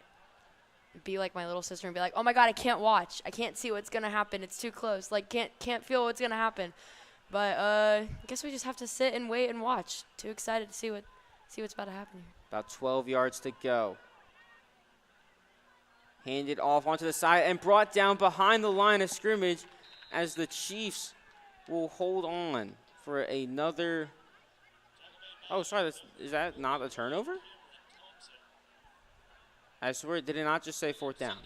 be like my little sister and be like, oh my God, I can't watch. I can't see what's going to happen. It's too close. Like, can't feel what's going to happen. But I guess we just have to sit and wait and watch. Too excited to see what's about to happen here. About 12 yards to go. Handed off onto the side and brought down behind the line of scrimmage as the Chiefs will hold on for another. Oh, sorry, is that not a turnover? I swear, did it not just say 4th down?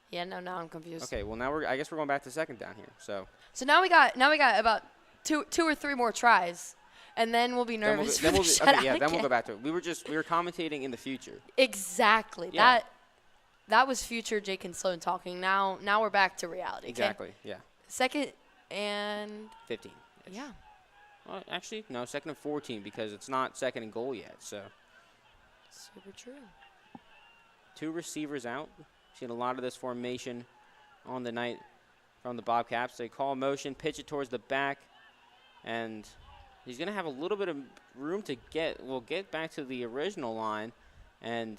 Yeah, no, now I'm confused. Okay, well now I guess we're going back to 2nd down here. So now we got about two or three more tries, and then we'll be nervous for the shutout then we'll again. go back to it. We were commentating in the future. Exactly. Yeah. That was future Jake and Sloane talking. Now we're back to reality. Exactly. Okay? Yeah. 2nd and 15. yeah. Well, actually, no, 2nd and 14 because it's not 2nd and goal yet. So Super true. 2 receivers out. Seen a lot of this formation on the night from the Bobcats. They call motion, pitch it towards the back, and he's going to have a little bit of room to get back to the original line and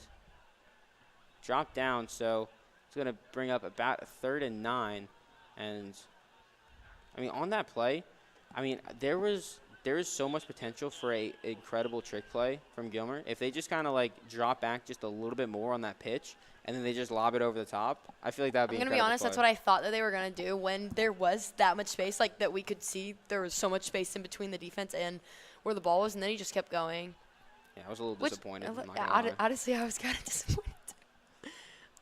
drop down. So it's going to bring up about a 3rd and 9. And, I mean, on that play, I mean, there is so much potential for a incredible trick play from Gilmer. If they just kind of like drop back just a little bit more on that pitch and then they just lob it over the top, I feel like that would be I'm going to be honest, that's what I thought that they were going to do when there was that much space, like that we could see there was so much space in between the defense and where the ball was, and then he just kept going. Yeah, I was a little disappointed. Honestly, I was kind of disappointed.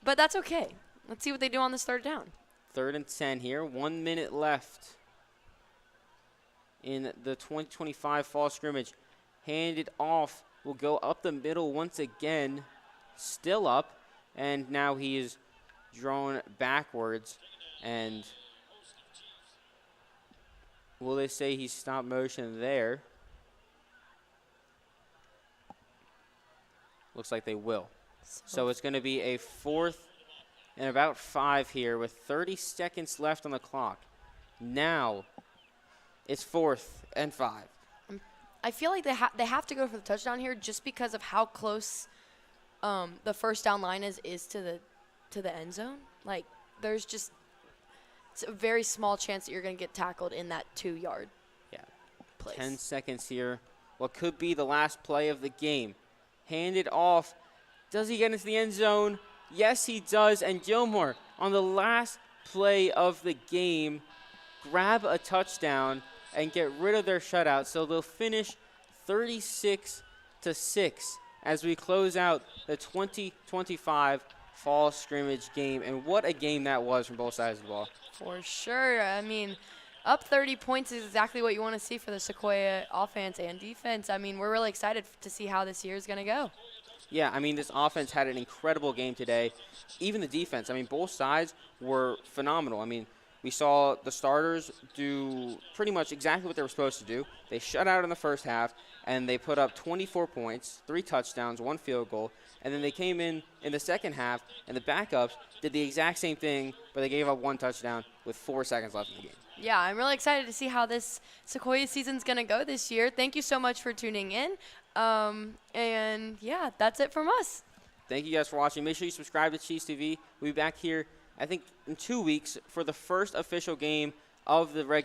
But that's okay. Let's see what they do on this 3rd down. 3rd and 10 here. 1 minute left in the 2025 fall scrimmage. Handed off. Will go up the middle once again. Still up. And now he is drawn backwards and Will they say he stopped motion there? Looks like they will. So it's going to be a 4th and about 5 here with 30 seconds left on the clock. Now it's 4th and 5. I feel like they have to go for the touchdown here just because of how close the first down line is to the end zone. Like, there's just it's a very small chance that you're going to get tackled in that 2-yard place. 10 seconds here. What could be the last play of the game. Handed off. Does he get into the end zone? Yes, he does. And Gilmer, on the last play of the game, grab a touchdown and get rid of their shutout. So they'll finish 36-6 as we close out the 2025 fall scrimmage game. And what a game that was from both sides of the ball. For sure. I mean, up 30 points is exactly what you want to see for the Sequoyah offense and defense. I mean, we're really excited to see how this year is going to go. Yeah, I mean, this offense had an incredible game today. Even the defense, I mean, both sides were phenomenal. I mean, we saw the starters do pretty much exactly what they were supposed to do. They shut out in the first half, and they put up 24 points, 3 touchdowns, 1 field goal. And then they came in the second half, and the backups did the exact same thing, but they gave up 1 touchdown with 4 seconds left in the game. Yeah, I'm really excited to see how this Sequoyah season's going to go this year. Thank you so much for tuning in. And, yeah, that's it from us. Thank you guys for watching. Make sure you subscribe to Chiefs TV. We'll be back here, I think, in 2 weeks for the first official game of the regular